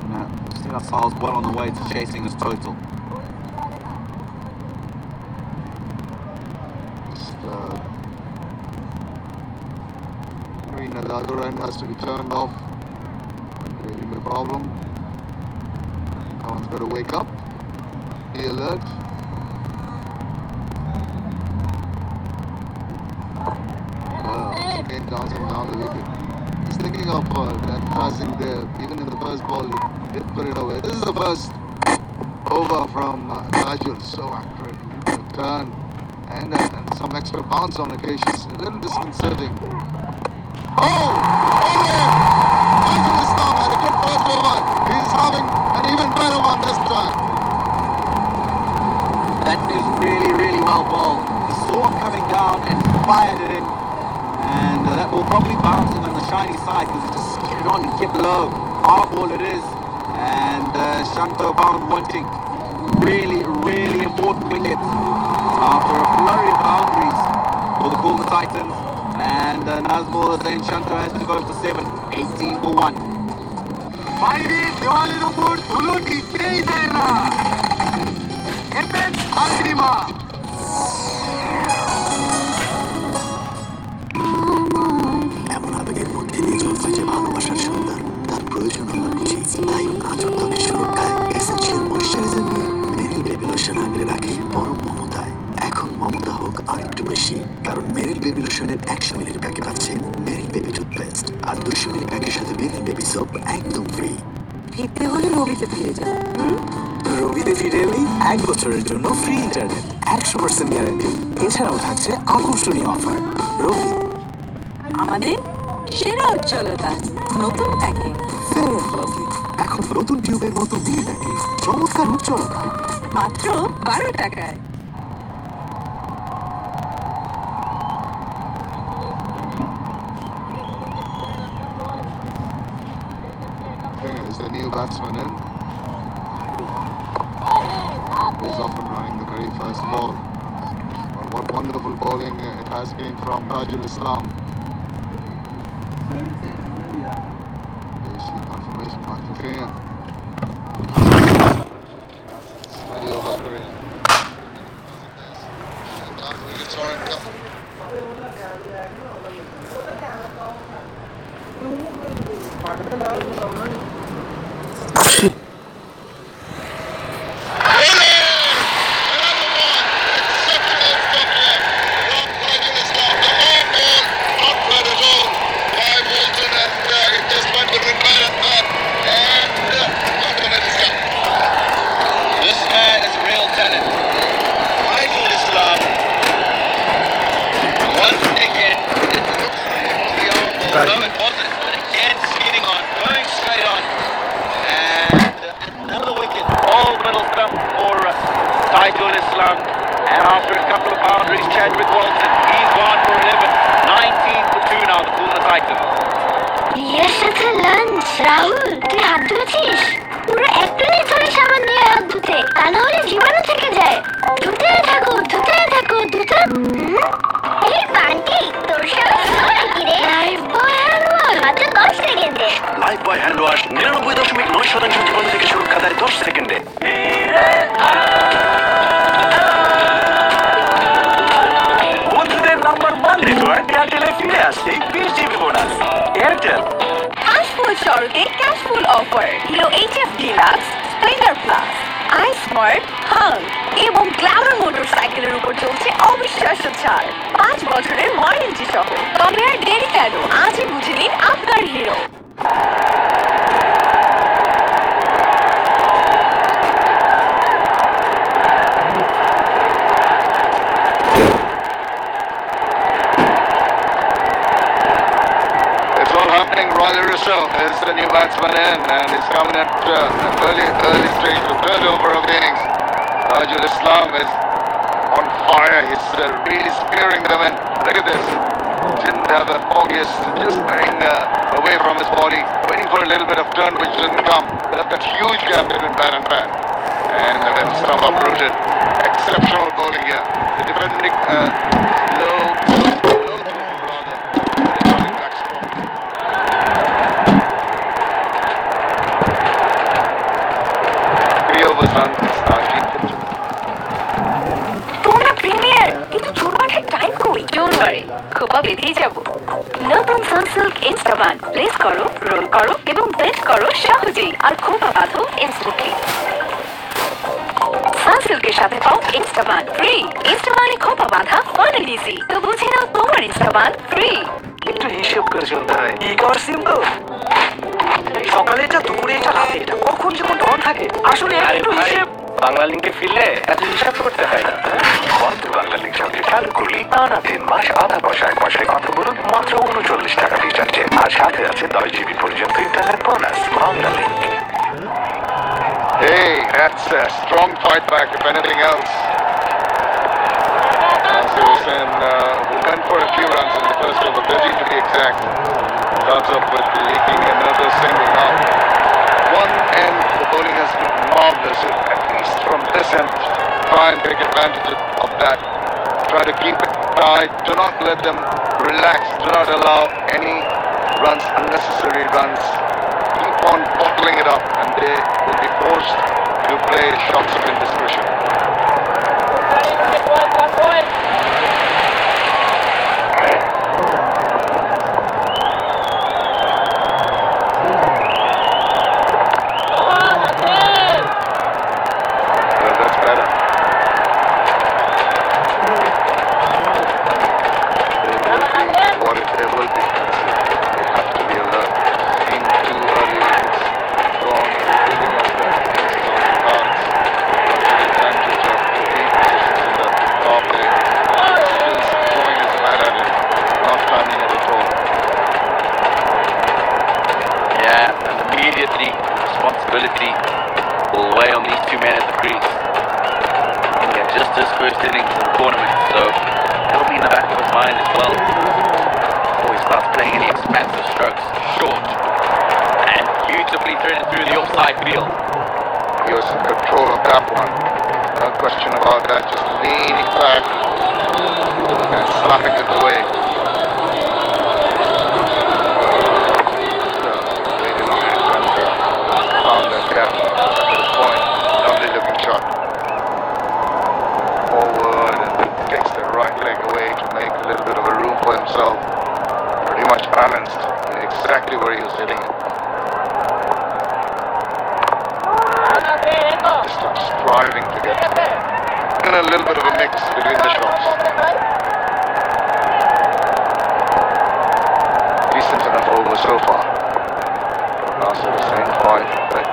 And set ourselves well on the way to chasing this total. Green at the other end has to be turned off. Creating a problem. Someone's got to wake up. Be alert. Again dancing down the wicket. He's thinking of that passing there. Even in the first ball, he did put it away. This is the first over from Tajul. So accurate. Turn and some extra bounce on occasions. A little disconcerting. Oh! Tajul Islam had a good first over. He's having an even better one this time. That is really, really well bowled. The storm coming down and fired it in. And that ball probably bouncing on the shiny side because he just skidded on and kept low. Half ball it is. And Shanto found wanting. Really, really important wicket after a flurry of boundaries for the Kolkata Titans. And Nazmul is saying Shanto has to go for 7. 18 for 1. বাইরে দেওয়ালের উপর ধুলো টিকতেই দেয় না এপেন আন্দ্রিমা এমন আবেগের মধ্যে দিয়ে চলছে যে ভালোবাসার সন্তান তার প্রয়োজন আমরা বুঝি তাই আচর ত্বকের সুরক্ষায় এসেনশিয়াল ময়েশ্চারাইজার নিয়ে মেরিল বেবি লোশন আগলে রাখে পরম মমতায় এখন মমতা হোক আর একটু বেশি কারণ মেরিল বেবি লোশনের 100 মিলির প্যাকেট আছে মেরিল বেবি টুথপেস্ট আর 200 মিলি প্যাকের সাথে মেরিল বেবি সোপ একদম ফ্রি ফিরতে হলে রবিতে ফিরে যাও রবিতে ফিরে এলেই 1 বছরের জন্য ফ্রি ইন্টারনেট 100% গ্যারান্টি এছাড়াও থাকছে আকর্ষণীয় অফার রবি আমাদের সেরা উজ্জ্বলতা নতুন প্যাকেট এখন নতুন টিউবের মতো দিয়ে থাকে চমৎকার উজ্জ্বলতা মাত্র 12 টাকায় Is the new batsman in? He's often running the very first ball. Well, what wonderful bowling it has been from Tajul Islam. Confirmation mark for Korea. Steady over Korea. This man is a real talent. Tajul Islam. Once again, it looks like the old ball. No, it wasn't. But again, speeding on, going straight on. And another wicket. All middle stump for Tajul Islam. And after a couple of boundaries, Chadwick Walton, he's gone for 11. 19 for 2 now, the Kolkata Titans. বিয়ের সাথে lunch Rahul তুই হাত ধুয়েছিস পুরো 1 plate ধরে সাবান দিয়ে হাত ধুতে তা নাহলে জীবাণু থেকে যায় ধুতে থাকো এই বান্টি তোর সাথে নাকি রে লাইফ বয় হ্যান্ড ওয়াশ মাত্র 10 সেকেন্ডে লাইফ বয় হ্যান্ড ওয়াশ 99.9% জীবাণু থেকে সুরক্ষা দেয় 10 সেকেন্ডে বন্ধুদের নাম্বার 1 নেটওয়ার্ক এয়ারটেলে ফিরে আসছে 20 জিবি বোনাস এয়ারটেল কাশফুল শরতে cashful offer Hero HF Deluxe Splendor Plus i smart Hunk এবং গ্ল্যামার মোটরসাইকেলের উপর চলছে অবিশ্বাস্য ছাড় 5 বছরের ওয়ারেন্টি সহ তবে আর দেরি কেন আজই বুঝে নিন আপনার hero Is the new batsman in and he's coming at early stage of third over of the innings. Tajul Islam is on fire. He's really spearing them in. Look at this. Didn't have a focus, just going away from his body, waiting for a little bit of turn which didn't come. Left that huge gap between bat and bat. And then stump uprooted. Exceptional bowling here. The defending low. তোমরা premier কিন্তু চুরবাঠের time কই don't worry খোপা বেঁধেই যাব নতুন Sunsilk ইনস্টাবান place করো role করো এবং bend করো সহজেই আর খোপা বাঁধো ইনস্ট্যান্টলি সানসিল্কের সাথে পাও ইনস্টাবান ফ্রি ইনস্টাবানে খোপা বাঁধা ফান এন্ড ইজি তো বুঝে নাও তোমার ইনস্টাবান ফ্রি একটু হিসেব করে চলতে হয় কি কর সিম্পল সকালে এটা দুপুরে এটা রাতে এটা কখন যেমন অন থাকে আসলে একটু হিসেব বাংলা লিঙ্কে ফিরলে এত হিসাব করতে হয় না বন্ধু বাংলা লিঙ্ক সঙ্গে চালু করলি টানা 3 মাস আধা পয়সায় কথা বলুন মাত্র 39 টাকা রিচার্জে আর সাথে আছে 10 জিবি পর্যন্ত internet bonus Bangla link Hey, that's a strong fight back if anything else. As he was saying, went for a few runs in the first over, 13 to be exact. Starts off with leaking another single now. One end, the bowling has been marvelous, at least from this end. Try and take advantage of that. Try to keep it tight. Do not let them relax. Do not allow any runs, unnecessary runs. Keep on bottling it up, and they will be forced to play shots of indiscretion. Responsibility will weigh on these two men at the crease. Yeah, just his first innings in the tournament, so that'll be in the back of his mind as well. Before he starts playing any expansive strokes, short and beautifully threaded through the offside field. He was in control of that one. No question about that. Just leaning back and slapping it away. Found that gap at this point. Lovely looking shot. Forward and takes the right leg away to make a little bit of a room for himself. Pretty much balanced exactly where he was hitting it. Just striving to get in a little bit of a mix between the shots. Decent enough over so far. Also the same 5, but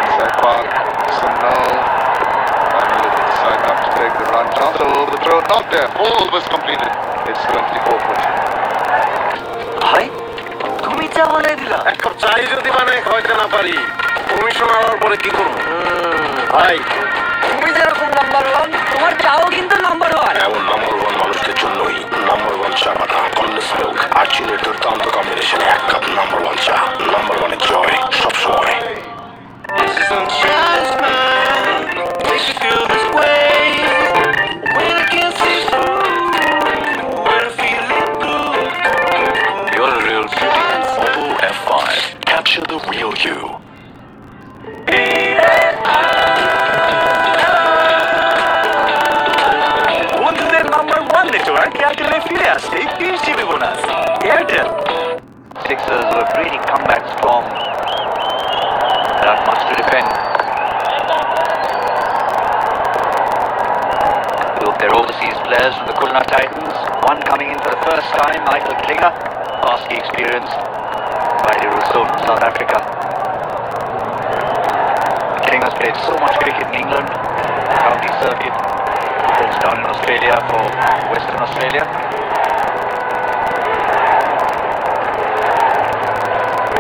inside park, so no. Finally look at the side up to take the run. Chance over the throw, not there. 4 overs completed. It's 24 foot. Hi? তুমি চা বানাই দিলা? এক cup চাই যদি বানাই খাওয়াইতে না পারি, কমিশন আওয়ার পরে কি করব? ভাই, তুমি যেরকম নাম্বার 1, তোমার চাও কিন্তু নাম্বার 1। এমন নাম্বার 1 মানুষদের জন্যই নাম্বার 1 চা পাতা, কন্ডেন্স মিল্ক আর চিনির দুর্দান্ত কম্বিনেশনে 1 কাপ নাম্বার 1 চা। নাম্বার 1 এর জয় সবসময়। You're a real beauty. Oppo F5. Capture the real you. বন্ধুদের নাম্বার 1 নেটওয়ার্ক এয়ারটেলে ফিরে আসছে 30 GB bonus. Airtel. Sixers were really come back strong. Not much to defend. Two of their overseas players from the Khulna Titans. One coming in for the first time, Michael Klinger, vastly experienced. Riley Rousseau from South Africa. Klinger's played so much cricket in England, county circuit, goes down in Australia for Western Australia.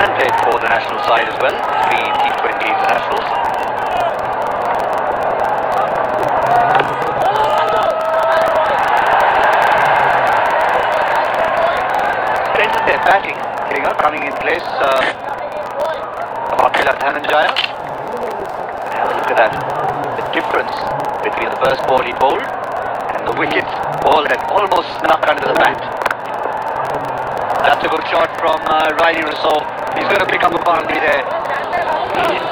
And played for the national side as well, 3 T20 internationals. Strengthened their batting. Klinger coming in place of Akila Dhananjaya. Have a look at that. The difference between the first ball he bowled and the wicket ball that almost snuck under the bat. That's a good shot from Riley Rousseau. He's going to pick up a boundary there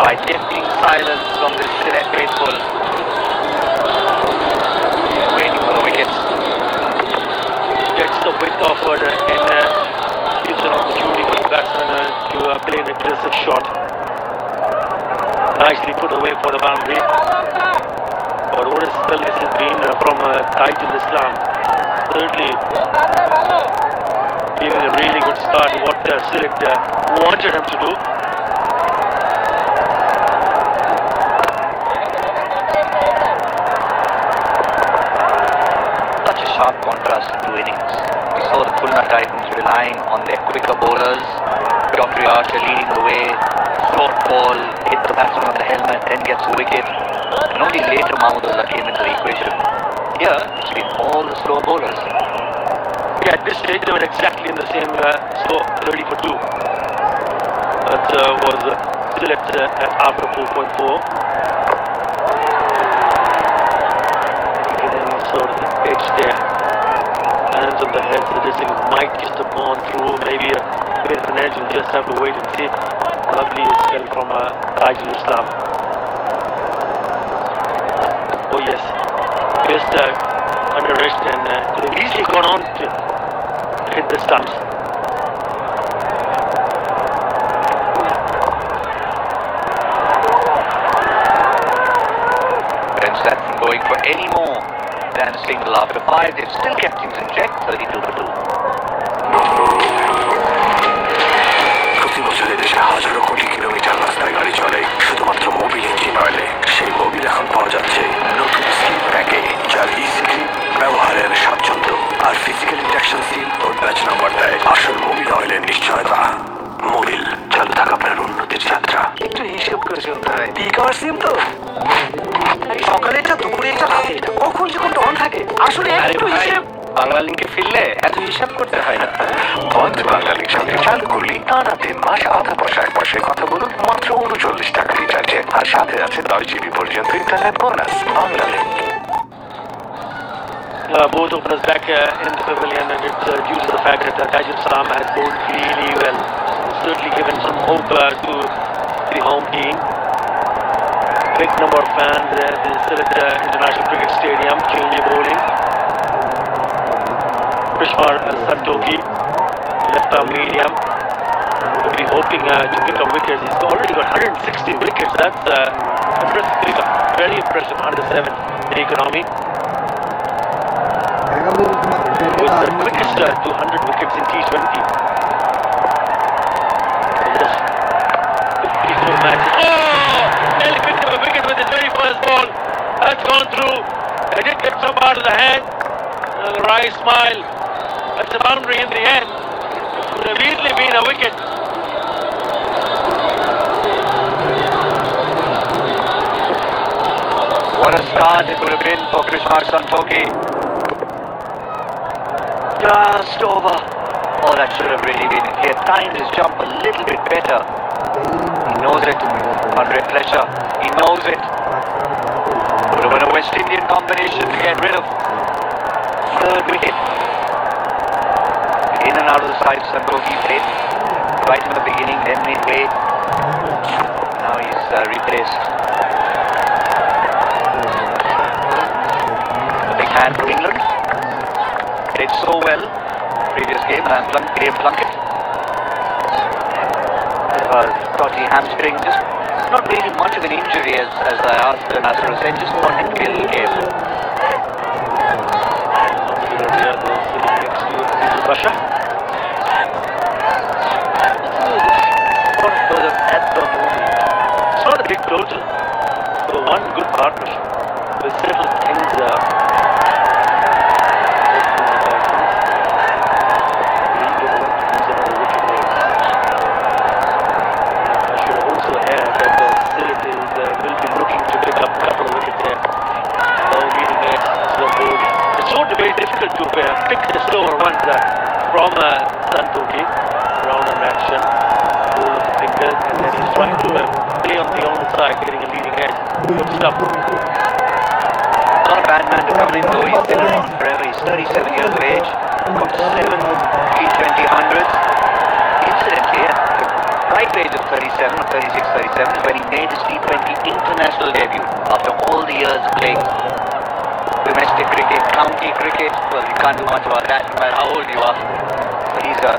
by tempting silence from the select faithful. Waiting for the wickets. Gets the width offered and gives an opportunity for the batsman to play an aggressive shot. Nicely put away for the boundary. But what a spell this has been from Titan Islam. Thirdly, giving a really good start what the selector wanted him to do. Such a sharp contrast in 2 innings. We saw the Khulna Titans relying on their quicker bowlers. Geoffrey Archer leading the way. Short ball, hit the batsman on the helmet, then gets the wicket. And only later Mahmoodullah came into the equation. Here, it's been all the slow bowlers. Yeah, at this stage they were exactly in the same score, 30 for 2. That was still at after 4.4. Get any sort of edge there. Hands on the head, so this thing might just have gone through. Maybe a bit of an edge. We'll just have to wait and see. Lovely spell from Tajul Islam. Oh yes, just under rest and could have easily gone on to hit the stumps. Bench that from going for any more than a single after 5. They've still kept things in check, 32 for 2. প্রতি বছর দেশে হাজারো কোটি kilometre রাস্তায় গাড়ি চলে শুধুমাত্র Mobil engine অয়েলে। সেই মোবিল এখন পাওয়া যাচ্ছে নতুন স্লিপ প্যাকে, যার ইজিলি ব্যবহারের স্বাচ্ছন্দ্য আর ফিজিক্যাল ইন্ডাকশন সিল ও ব্যাচ নাম্বার দেয়। আসল মোবিল অয়েলের নিশ্চয়তা। মোবিল, চালু থাকা আপনার উন্নতির যাত্রা। একটু হিসেব করে চলতে হয়। পিক আওয়ার সিম তো সকালে এটা, দুপুরে এটা, রাতে এটা, কখন যে কোনটা অন থাকে আসলে একটু হিসেব। বাংলা লিঙ্কে ফিরলে এত হিসাব করতে হয় না। বন্ধ বাংলা লিঙ্ক সঙ্গে চালু করলি টানা 3 মাস আধা পয়সা 1 পয়সায় কথা বলুন মাত্র 39 টাকা রিচার্জে, আর সাথে আছে 10 GB পর্যন্ত internet bonus. Bangla link. Both openers back in the pavilion, and it's due to the fact that Tajul Islam has bowled really well. Certainly given some hope to the home team. Big number of fans there. This is still at the International Cricket Stadium, changing bowling. Prishmar Santoki, left arm medium. We'll be hoping to pick up wickets. He's already got 160 wickets. That's impressive figure. Very impressive. 107 in economy. Was the quickest to 100 wickets in T20. Yes. 54 matches. Oh! Nearly picked up a wicket with his very first ball. That's gone through. They did get some out of the hand. The right smile. That's a boundary in the end. Could have easily been a wicket. What a start it would have been for Prishmar Santoki. Just over. Oh, that should have really been. He had timed his jump a little bit better. He knows it. Andre Fletcher, he knows it. Would have been a West Indian combination to get rid of. Third wicket. In and out of the side, Santoki played right in the beginning, then midway. Now he's replaced. A big hand for England. Played so well previous game, and Graham Plunkett. Dodgy hamstring, just not really much of an injury as I asked Nasser Hussain, just wanted to be a little careful. Russia. It's not a big total, but one good partnership with several things. Very difficult to pick the slower ones from Santoki, round on action, roll of the fingers, and then he's trying to play on the onside, getting a leading edge. Good stuff. Not a bad man to come in though, he's been around forever, he's 37 years of age, got 7 T20 hundreds. Incidentally, at the ripe age of 37 or 36, 37 is when he made his T20 international debut after all the years playing domestic cricket, county cricket. Well, you can't do much about that no matter how old you are. But he's a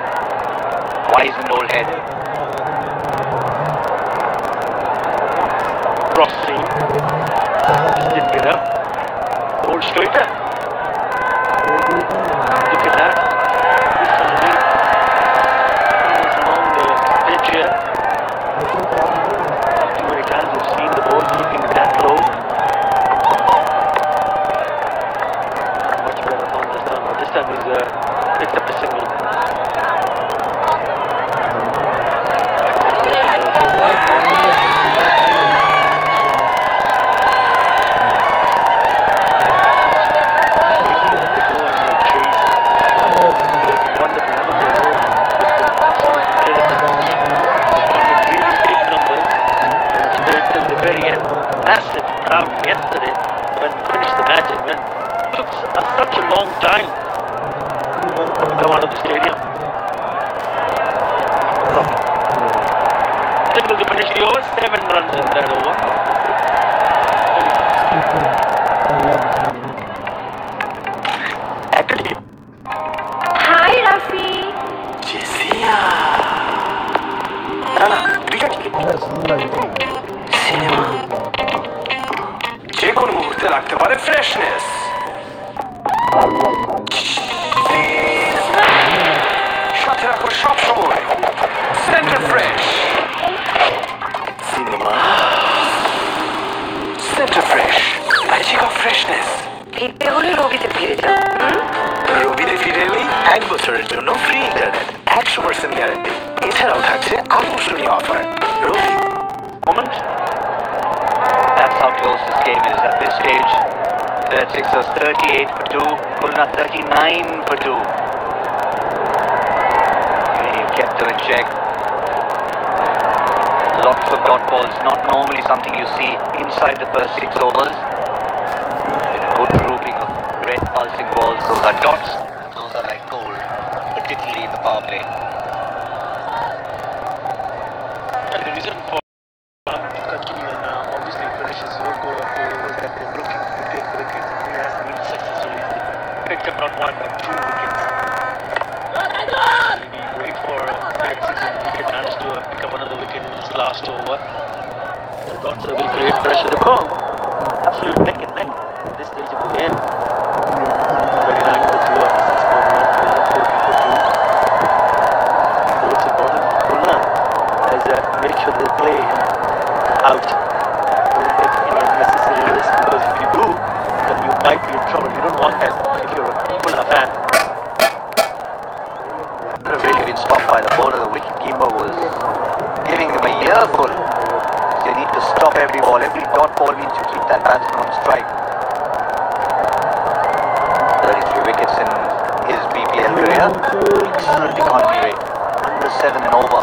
wizened old head. Crossing. Just didn't get up. Old straighter. Look at that. This is along the pitch here. Not too many times we've seen the ball keeping that low. This time he's picked up a single. yesterday when we finished the match and when it took such a long time to come out of the stadium. Simple to finish the over, 7 runs in that over. Actually, hi Rafi জেসিয়া না না cricket cinema যে কোনো মুহূর্তে লাগতে পারে freshness সাথে রাখো সবসময় centre fresh cinema centre fresh magic of freshness ফিরতে হলে রবিতে ফিরে যাও রবিতে ফিরে এলেই 1 বছরের জন্য ফ্রি ইন্টারনেট 100% গ্যারান্টি এছাড়াও থাকছে আকর্ষণীয় offer Robi Moment. That's how close this game is at this stage. The Sixers 38 for 2, Khulna 39 for 2. Really kept them in check. Lots of dot balls, not normally something you see inside the first 6 overs. A good grouping of red pulsing balls. Those are dots. Those are like gold, particularly in the power play. and the reason for to continue and obviously finish his whole goal of 4 overs that they're looking to take wickets. He has been successful. He's picked up not 1 but 2 wickets. Maybe wait for that 6 wicket, managed to pick up another wicket in his last over. The dots will create pressure to come. Absolute neck and neck at this stage of the game. 29 for 2 after 6.1, 40 for 2. So it's important for Khulna as make sure they play him out. Don't take any unnecessary risk because if you do, then you might be in trouble. You don't want that if you're a Khulna fan. Could have really been stopped by the bowler. The wicket-keeper was giving him a earful. You need to stop every ball. Every dot ball means you keep that batsman on strike. 33 wickets in his BPL career. Excellent economy rate. Under 7 and over.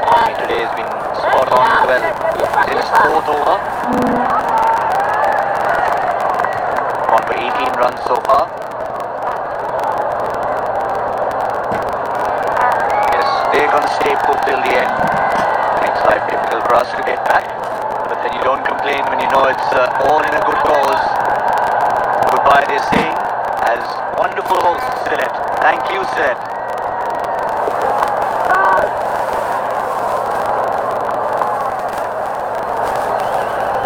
Economy today has been spot on as well. He's in his 4th over. Gone for 18 runs so far. They're going to stay put till the end. Makes life difficult for us to get back. But then you don't complain when you know it's all in a good cause. Goodbye, they're saying, as wonderful host said. Thank you, said.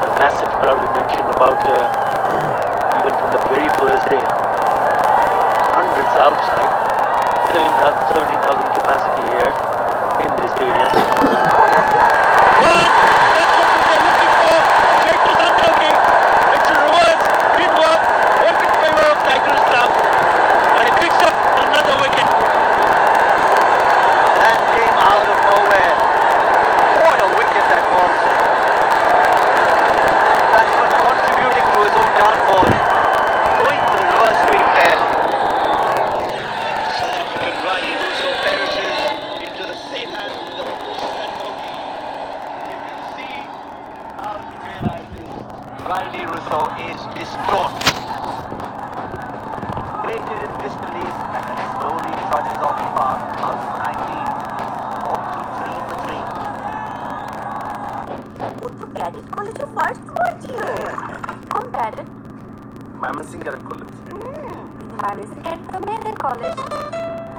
A massive crowd we mentioned about even from the very first day. Hundreds outside. 17,000 capacity here in this stadium. It's a reverse, did work, work in favor of Tiger Islam, and he picks up another wicket. That came out of nowhere. What a wicket that was. Batsman contributing to his own downfall. Going to the reverse swing there. Riley Rousseau is distraught. Created in disbelief and then slowly trudges off the park out to 19. Up to 3 for 3. What to Cadet College of Arts what year? Come Cadet. Mymensingh cadet college Mymensing Cadet তো মেয়েদের college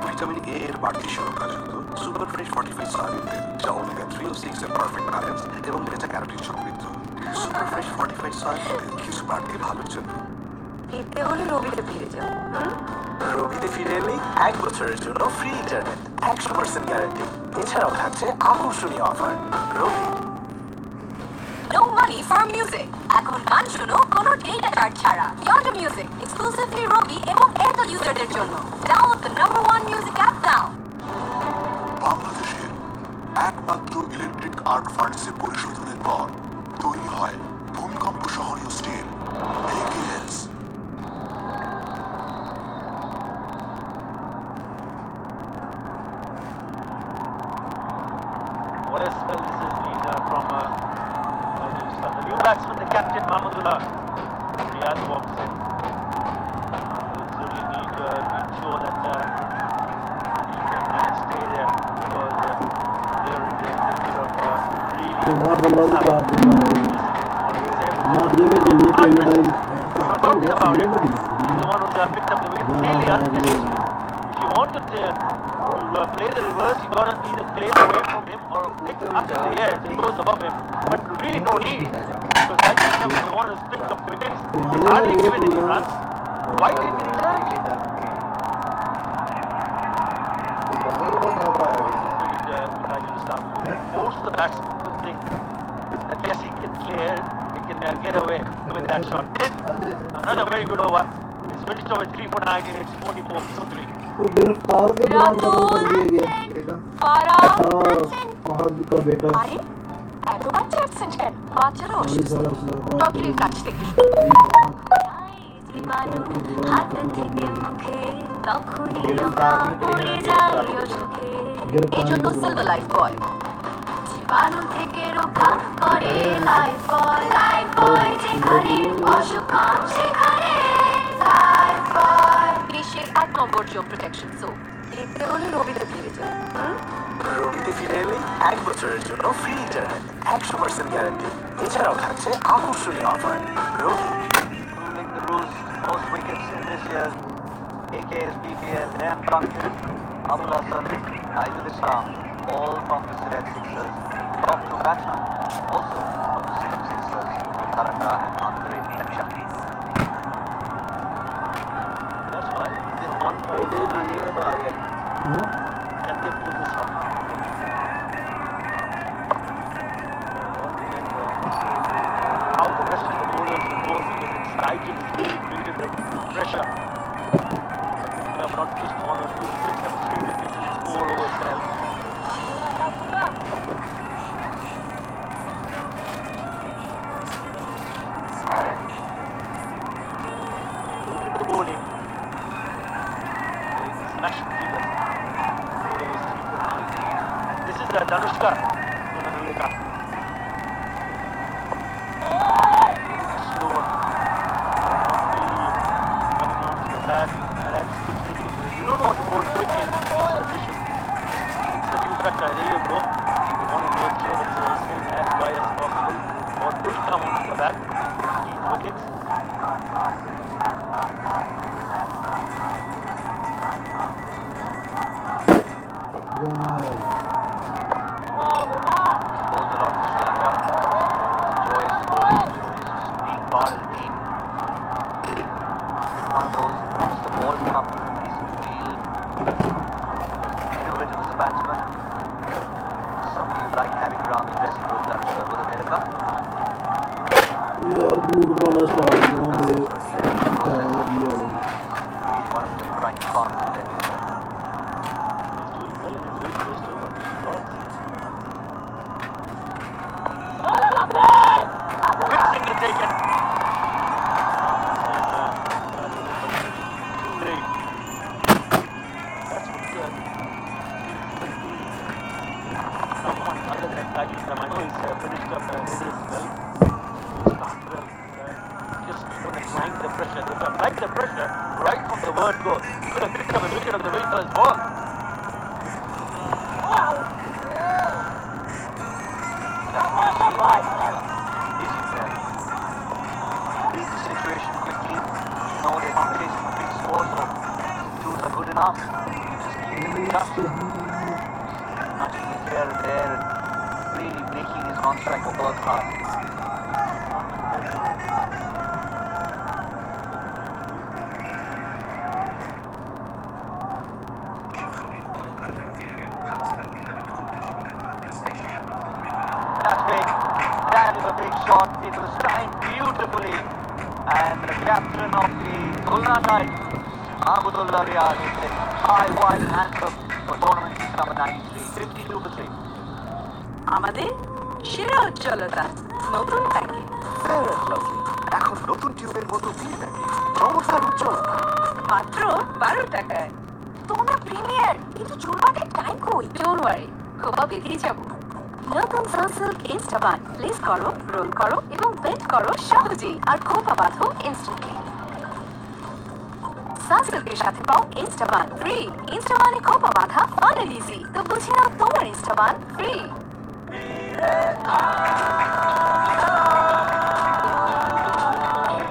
vitamin A এর বাড়তি সুরক্ষার জন্য super fresh fortified soybean তেল যা omega 3 ও 6 এর perfect balance এবং বেটা ক্যারোটিন সমৃদ্ধ সুপার ফ্রেশ ফর্টিফাইড সয়াবিন তেল কিছু বাড়তি ভালোর জন্য ফিরতে হলে রবিতে ফিরে যাও রবিতে ফিরে এলেই 1 বছরের জন্য ফ্রি ইন্টারনেট 100% গ্যারান্টি এছাড়াও থাকছে আকর্ষণীয় offer Robi No money for music. এখন গান শুনো কোনো ডেটা চার্জ ছাড়া। Yonder Music, exclusively Robi এবং Airtel userদের জন্য। Download the #1 music app now. বাংলাদেশের একমাত্র ইলেকট্রিক আর্ক ফার্নেসে পরিশোধনের পর তৈরি হয় ভূমিকম্প সহনীয় still AKS What a spell this has been from batsman, the captain Mahmudullah. Riyad walks in. Really need to ensure that he can stay there because they're in danger of talking about it. He's the one who picked up the wicket. Really unnecessary. If you want to play the reverse, you gotta either play away from him or pick up in the air. It goes above him. But really no need. Because that time if you want to pick up wickets, he's hardly given any runs. Why didn't he try? Force the batsman to think that yes, he can clear, he can get away with that shot. Another very good over. It's finished over 3 for 9 and it's 44 for 3. गिरफ्तार के दौरान कर दिया गया का बेटा এত বাচ্চা অ্যাবসেন্ট কেন? বাচ্চারা অসুস্থ। ডক্টরের কাছ থেকে হাত থেকে মুখে তখনই লোকা পড়ে যায় অসুখে। এই জন্য সিলভার লাইফ বয় জীবাণু থেকে রক্ষা করে লাইফ বয় যেখানে অসুখ সেখানে লাইফ বয় বিশ্বের 1 নম্বর জব প্রোটেকশন সোপ। দেখতে হলে রবিতে ফিরে যান। রবিতে ফিরে এলে 1 বছরের জন্য ফ্রি ইন্টারনেট 100% গ্যারান্টি। এছাড়াও থাকছে আকর্ষণীয় offer. Robi ruling the rules, most wickets in this year's AK's BPL, Ram Duncan, Abul Hassan, Aizul Islam, all from the select Sixers. Top 2 batsmen, also from the select Sixers, Taraka and Andre Laksha. That's why this one and they pull this off. How the rest of the bowlers will go because it's tight and created the pressure. Not just 1 or 2 wickets, but 3 wickets and 4 overs there. The bowling. Smashing figure. This is the Danushka. Slower. You don't want to bowl quick in this position. It's a new factor. There you go. You want to make sure that it's as wide as possible. Or push come on the back. Keep wickets. That is a big shot. It was timed beautifully. And the captain of the Khulna Titans, Mahmudullah Riyad, is the high wide anthem for tournament number 93, 52 for 3. আমাদের সেরা উজ্জ্বলতা নতুন থাকে এখন নতুন টিউবের মতো দিয়ে থাকে চমৎকার উজ্জ্বলতা মাত্র 12 টাকায়। তোমরা প্রিমিয়ার কিন্তু চুল বাঁধার টাইম কই? ডোন্ট ওয়ারি, খোপা বেঁধেই যাবো। নতুন সানসিল্ক ইনস্টাবান প্লেস করো, রোল করো এবং বেন্ড করো সহজেই আর খোপা বাঁধো ইনস্ট্যান্টলি। সানসিল্কের সাথে পাও ইনস্টাবান ফ্রি। ইনস্টাবানে খোপা বাঁধা ফান এন্ড ইজি। তো বুঝে নাও তোমার ইনস্টাবান ফ্রি।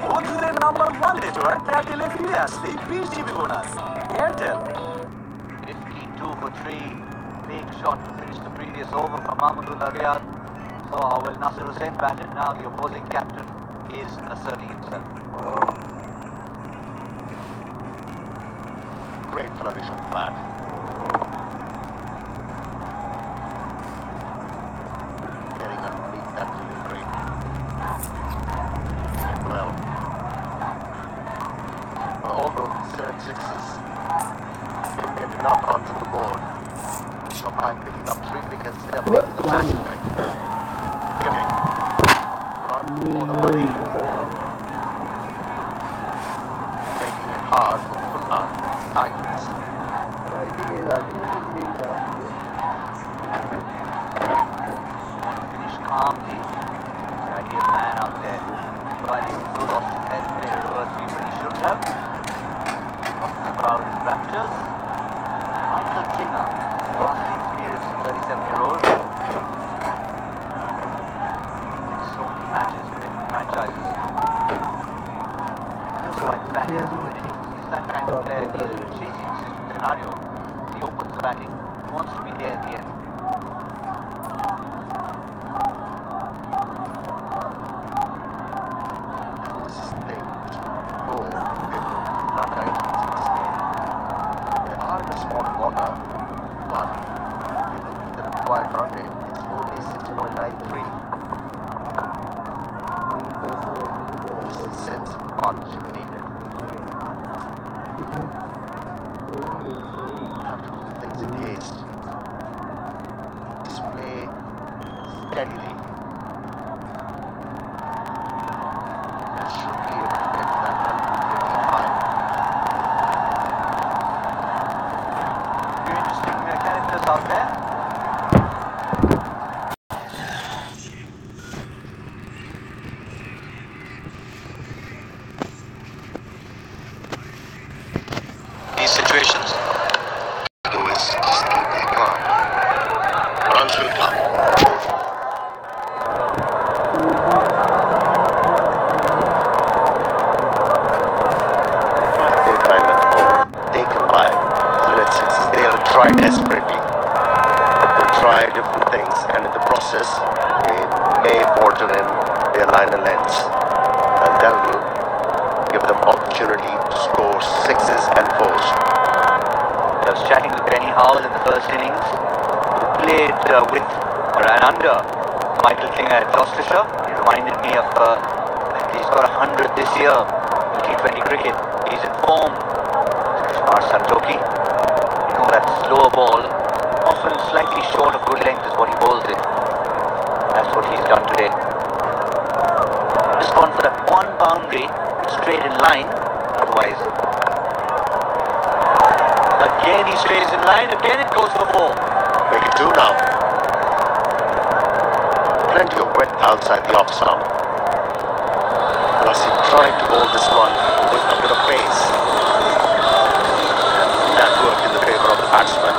বন্ধুদের নাম্বার 1 নেটওয়ার্ক এয়ারটেলে ফিরে আসছে 20 GB bonus. Airtel 52 for 3. Big shot to finish the previous over from Mahmudullah Riyad. So well, Nasir Hussain batted. Now the opposing captain is asserting himself. Great flourish of bat. Getting underneath that delivery. Well, although 7 sixes didn't get enough onto the board, so by picking up 3 wickets, they're making the match back. Giving run for the money. Making it hard for Pullar Titans. Finish calmly. The ideal man out there. Providing good off the head player towards me when he should have. The crowd in raptures. Michael Chenal, vastly experienced 37-year-old. So many matches within franchises. Just like batting. He's that kind of player. He's a chasing scenario. He opens batting. He wants to be there at the end. Steadily. And should be able to get that 155. Few interesting characters out there. These situations. Always just keep it calm. Runs will come. Try desperately. They'll try different things, and in the process, they may falter in their liner lengths, and that will give them opportunity to score 6s and 4s. I was chatting with Benny Howell in the first innings, who played with or ran under Michael Klinger at Gloucestershire. He reminded me of he's got 100 this year in T20 cricket. He's in form. Santoki. That slower ball, often slightly short of good length, is what he bowls in. That's what he's done today. Just gone for that one boundary, straight in line, otherwise. Again he stays in line, again it goes for 4. Make it 2 now. Plenty of width outside the off stump. Plus he tried to bowl this one with a bit of pace. That worked in the favor of the batsman.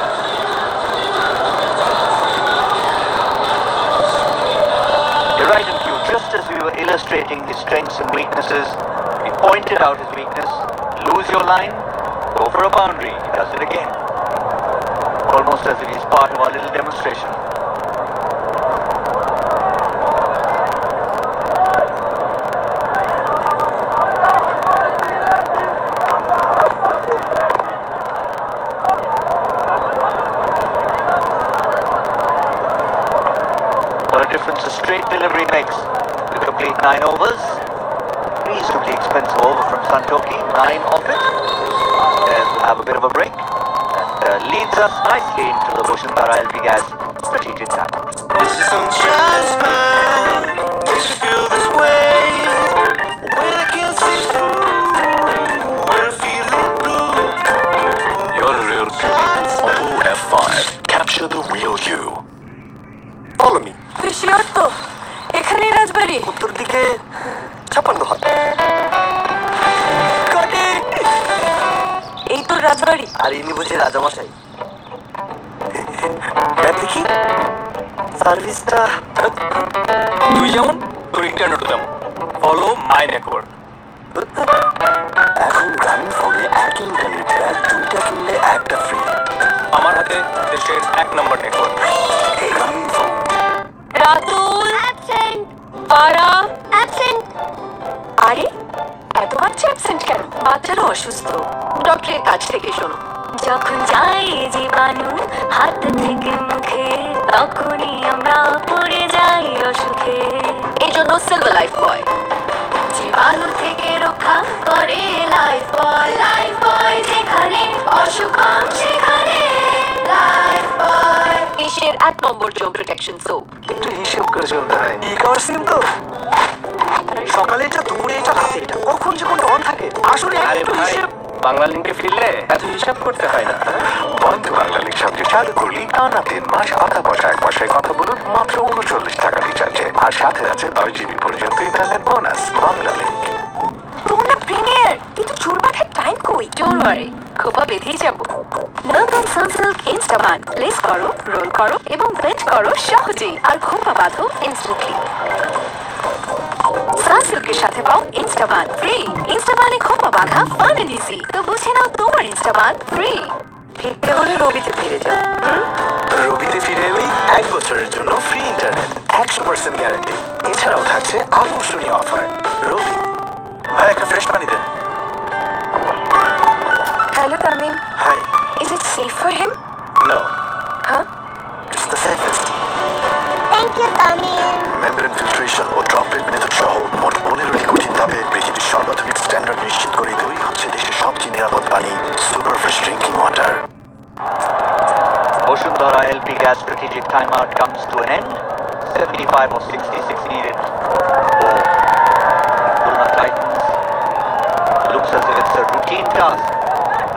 You're right, and Q. Just as we were illustrating his strengths and weaknesses, we pointed out his weakness. Lose your line, go for a boundary. He does it again. Almost as if he's part of our little demonstration. Difference a straight delivery makes. We complete 9 overs. Reasonably expensive over from Santoki. 9 off it. Then we'll have a bit of a break. And leads us nicely into the Bhushandhara LP Gas strategic tackle. This is sunshine smile. Makes you feel this way. When I can't see through. When I feel it blue. You're a real OF5. Capture the real you. Colony. তুই sure তো এখানেই রাজবাড়ি? উত্তর দিকে 56 হাত। এই তো রাজবাড়ি। আর ইনি বুঝি রাজামশাই। দেখি সার্ভিসটা। তুই যেমন তোর ইন্টারনেটও তেমন। Follow my network. এখন গ্রামীণ ফোনে এক ইন্টারনেট প্ল্যান 2টা কিনলে একটা ফ্রি। আমার হাতে দেশের 1 নম্বর নেটওয়ার্ক। গ্রামীণ ফোন। রাতুল অ্যাবসেন্ট। পারা অ্যাবসেন্ট। আরে এত বাচ্চা অ্যাবসেন্ট কেন? বাচ্চারা অসুস্থ, ডক্টরের কাছ থেকে শোনো। যখন যাই জীবাণু হাত থেকে মুখে, তখনই আমরা পড়ে যাই অসুখে। এই জন্য সিলভার লাইফ বয় জীবাণু থেকে রক্ষা করে। লাইফ বয়, লাইফ বয়, যেখানে অসুখ কম সেখানে লাইফ বয়। দেশের 1 নম্বর জম প্রোটেকশন সোপ। একটু হিসেব করে চলতে হয়। ই-কমার্স সিম তো সকালে এটা, দুপুরে এটা, রাতে এটা, কখন যে কোনটা অন থাকে আসলে একটু হিসেব। বাংলা লিঙ্কে ফিরলে এত হিসাব করতে হয় না। বন্ধু বাংলা লিঙ্ক সাবজেক্ট চালু করলি টানা 3 মাস আধা পয়সা 1 মাসে কথা বলুন মাত্র 39 টাকা রিচার্জে, আর সাথে আছে 10 জিবি পর্যন্ত ইন্টারনেট বোনাস। বাংলা লিঙ্ক। তোমরা প্রিমিয়ার কিন্তু চুল বাঁধার টাইম কই? ডোন্ট ওয়ারি, খোপা বেঁধেই যাব। নতুন সানসিল্ক ইনস্টাবান প্লেস করো, রোল করো এবং বেন্ড করো সহজেই, আর খোপা বাঁধো ইনস্ট্যান্টলি। সানসিল্কের সাথে পাও ইনস্টাবান ফ্রি। ইনস্টাবানে খোপা বাঁধা ফান এন্ড ইজি। তো বুঝে নাও তোমার ইনস্টাবান ফ্রি। ফিরতে হলে রবিতে ফিরে যাও। রবিতে ফিরে এলেই 1 বছরের জন্য ফ্রি ইন্টারনেট, 100% গ্যারান্টি। এছাড়াও থাকছে আকর্ষণীয় অফার। রবি ভাই, একটা ফ্রেশ পানি দেন। Hello, Tamim. Hi. Is it safe for him? No, Huh? it's the safest. Thank you, Tamim. Membrane filtration ও ড্রপলেট মেথড সহ মোট 15টি কঠিন ধাপে পৃথিবীর সর্বাধুনিক স্ট্যান্ডার্ড নিশ্চিত করে তৈরি হচ্ছে দেশের সবচেয়ে নিরাপদ পানি, super fresh drinking water. Bosundhara LP gas strategic timeout comes to an end. 75 or 66 needed for Khulna Titans. Looks as if it's a routine task.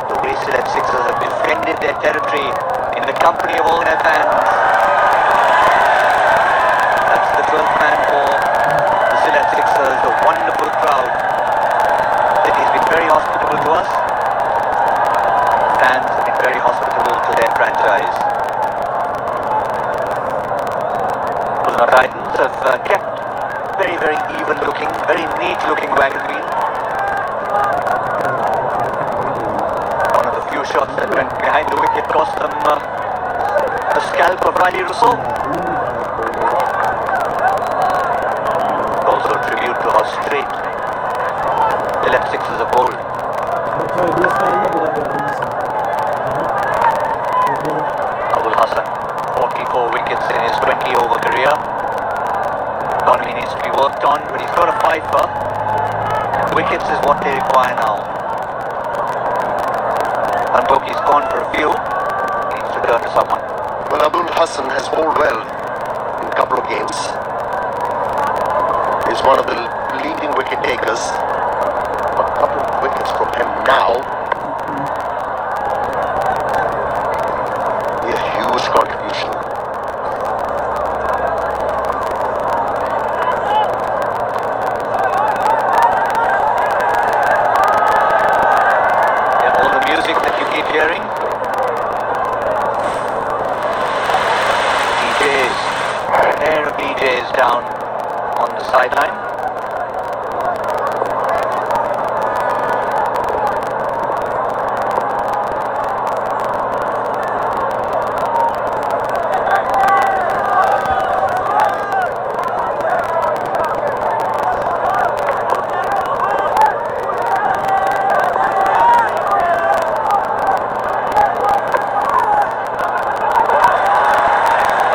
The way Select Sixers have defended their territory in the company of all their fans. That's the 12th man for the Select Sixers, a wonderful crowd. City's been very hospitable to us. Fans have been very hospitable to their franchise. Khulna Titans have kept very, very even looking, very neat looking wagon wheel. One of the few shots that went behind the wicket cost them the scalp of Riley Rousseau. Also a tribute to how straight the left sixes are bowled. Abul Hassan, 44 wickets in his 20-over career. Economy needs to be worked on, but he's got a 5-for. Wickets is what they require now. Antoki's gone for a few. He needs to turn to someone. Well, Abul Hassan has bowled well in a couple of games. He's one of the leading wicket takers. A couple of wickets from him now. A huge contribution. Yeah, all the music that you keep hearing. DJs. A pair of DJs down on the sideline.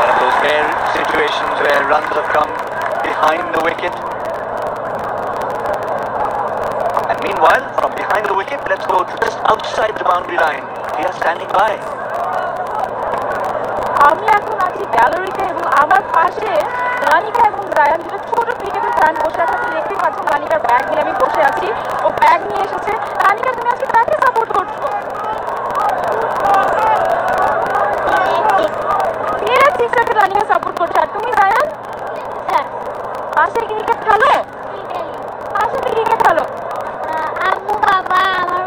One of those rare situations where runs have come behind the wicket. And meanwhile, from behind the wicket, let's go to just outside the boundary line. We are standing by. আমি এখন আছি গ্যালারিতে এবং আমার পাশে রানিকা এবং Ryan দুটো ছোট ক্রিকেটের ফ্যান বসে আছে। আপনি দেখতে পাচ্ছেন রানিকার ব্যাগ নিয়ে আমি বসে আছি, ও ব্যাগ নিয়ে এসেছে। রানিকা, তুমি আজকে কাকে সাপোর্ট করছো? সিক্সারকে রানিকা সাপোর্ট করছে, আর তুমি পাশে ক্রিকেট খেলো? পাশে ক্রিকেট খেলো? আম্মু বাবা আমার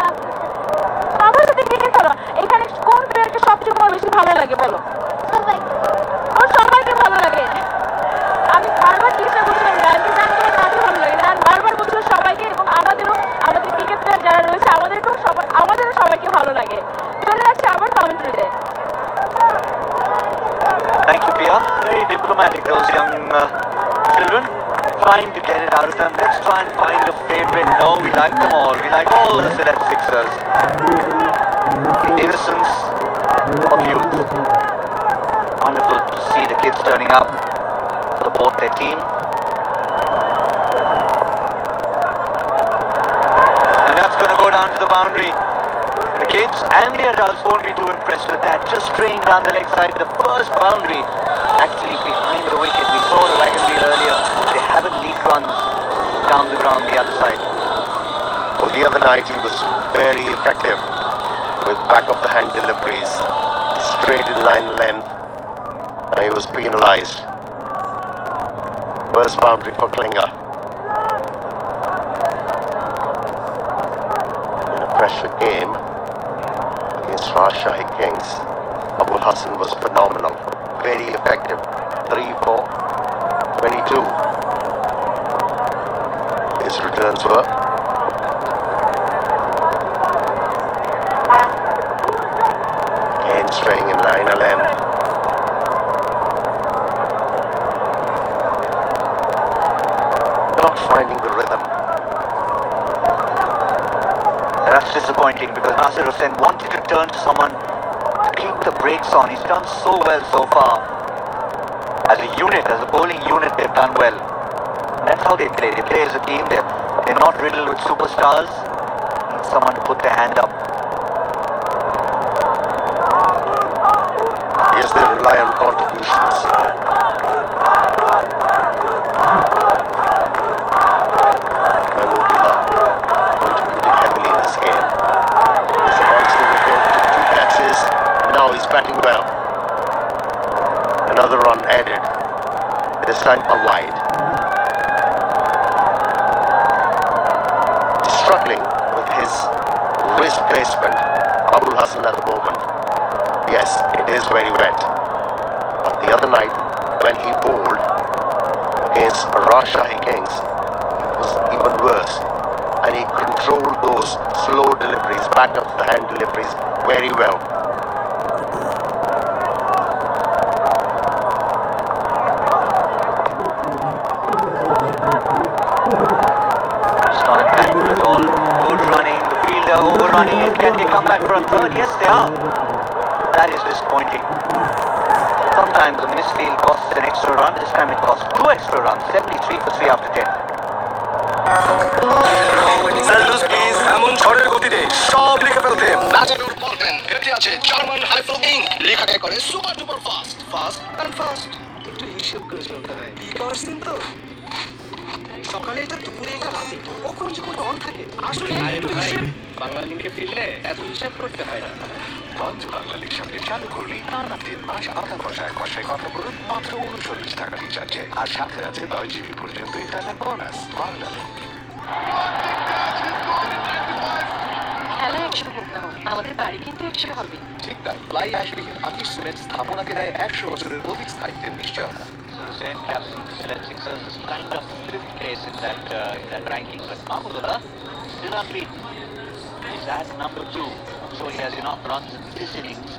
বাবার সাথে ক্রিকেট খেলো? এখানে কোন প্লেয়ারকে সবচেয়ে তোমার বেশি ভালো লাগে বলো? আমার সবাইকে ভালো লাগে। আমি বারবার চেষ্টা করছিলাম জানতে তোমার কাকে ভালো লাগে, আর বারবার বলছিল সবাইকে, এবং আমাদের ক্রিকেট প্লেয়ার যারা রয়েছে আমাদেরও সবাইকে ভালো লাগে। চলে যাচ্ছে আবার কমেন্ট্রিতে। Thank you, Pia. Very diplomatic, those young children. Trying to get it out of them. Let's try and find a favorite. No, we like them all. We like all the select sixers. Innocence of youth. Wonderful to see the kids turning up to support their team. And that's going to go down to the boundary. The kids and the adults won't be too impressed with that. Just straying down the leg side. The first boundary actually behind the wicket. We saw the wagon wheel earlier. They haven't leaked runs down the ground the other side. Well, the other night he was very effective with back of the hand deliveries, straight in line length, and he was penalised. First boundary for Klinger. In a pressure game against Rajshahi Kings, Abul Hassan was phenomenal, very effective. 3 for 22. His returns were again straying in line length. Not finding the rhythm. That's disappointing because Nasir Hussain wanted to turn to someone to keep the brakes on. He's done so well so far. As a unit, as a bowling unit, they've done well. That's how they play. They play as a team. They're not riddled with superstars. Need someone to put their hand up. Yes, they rely on contributions. Mahmoodullah contributed heavily in this game. He's amongst the record to 2 catches. Now he's batting well. Another run added. This time a wide. Struggling with his wrist placement, Abul Hassan at the moment. Yes, it is very wet. But the other night, when he bowled against Rajshahi Kings, it was even worse. And he controlled those slow deliveries, back of the hand deliveries very well. Good running, the fielder overrunning it. Can they come back for a third? Yes, they are. That is disappointing. Sometimes a misfield costs an extra run. This time it costs 2 extra runs. 73 for 3 after 10. সেলুস please এমন ঝড়ের গতিতে সব লিখে ফেলতে নাজানুর বলবেন এটি আছে German high flow ink লেখাটাই করে super duper fast fast and fast একটু হিসেব করে চলতে হয় বিকজ তো সকালে এটা দুপুরে এটা রাতে কখন যে কোনো অন থাকে আসলে একটু হিসেব বাংলা লিঙ্কে ফিরলে এত হিসাব করতে হয় না মঞ্চ বাংলা লিঙ্ক সামনে চালু করলেই টানা 3 মাস আধা ঘষায় কথা বলুন মাত্র 39 টাকা রিচার্জে আর সাথে আছে 10 জিবি পর্যন্ত ইন্টারনেট বোনাস বাংলা লিঙ্ক খেলা 100 হোক না আমাদের বাড়ি কিন্তু 100 হবে ঠিক তাই ফ্লাই আসবে আকিশ সিমেন্ট স্থাপনাকে দেয় 100 বছরের অধিক স্থায়িত্বের নিশ্চয়তা Hussain captain select sixers is kind of 5th place in that ranking, but Mahmoodullah still unbeaten. He's at number 2, so he has enough runs in this innings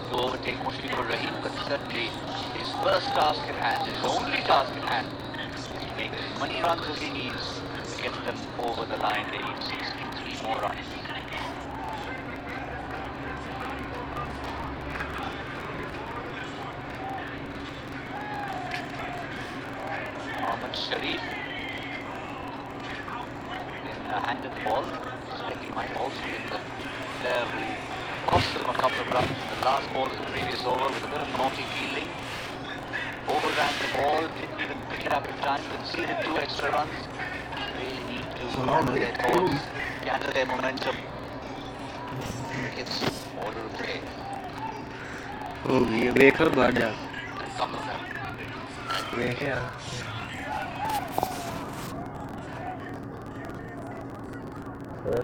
to overtake Mushfiqur Rahim, but certainly his first task at hand, his only task at hand, is to make as many runs as he needs to get them over the line. They need 63 more runs. Sharif handed the ball. He might also be in the player who cost them a couple of runs in the last ball of the previous over with a bit of naughty fielding. Overran the ball, didn't even pick it up in time, conceded 2 extra runs. Really need to gather their thoughts, gather their momentum. It's order of play. Oh, ये देखो बढ़ जा। देखे यार। হ্যাঁ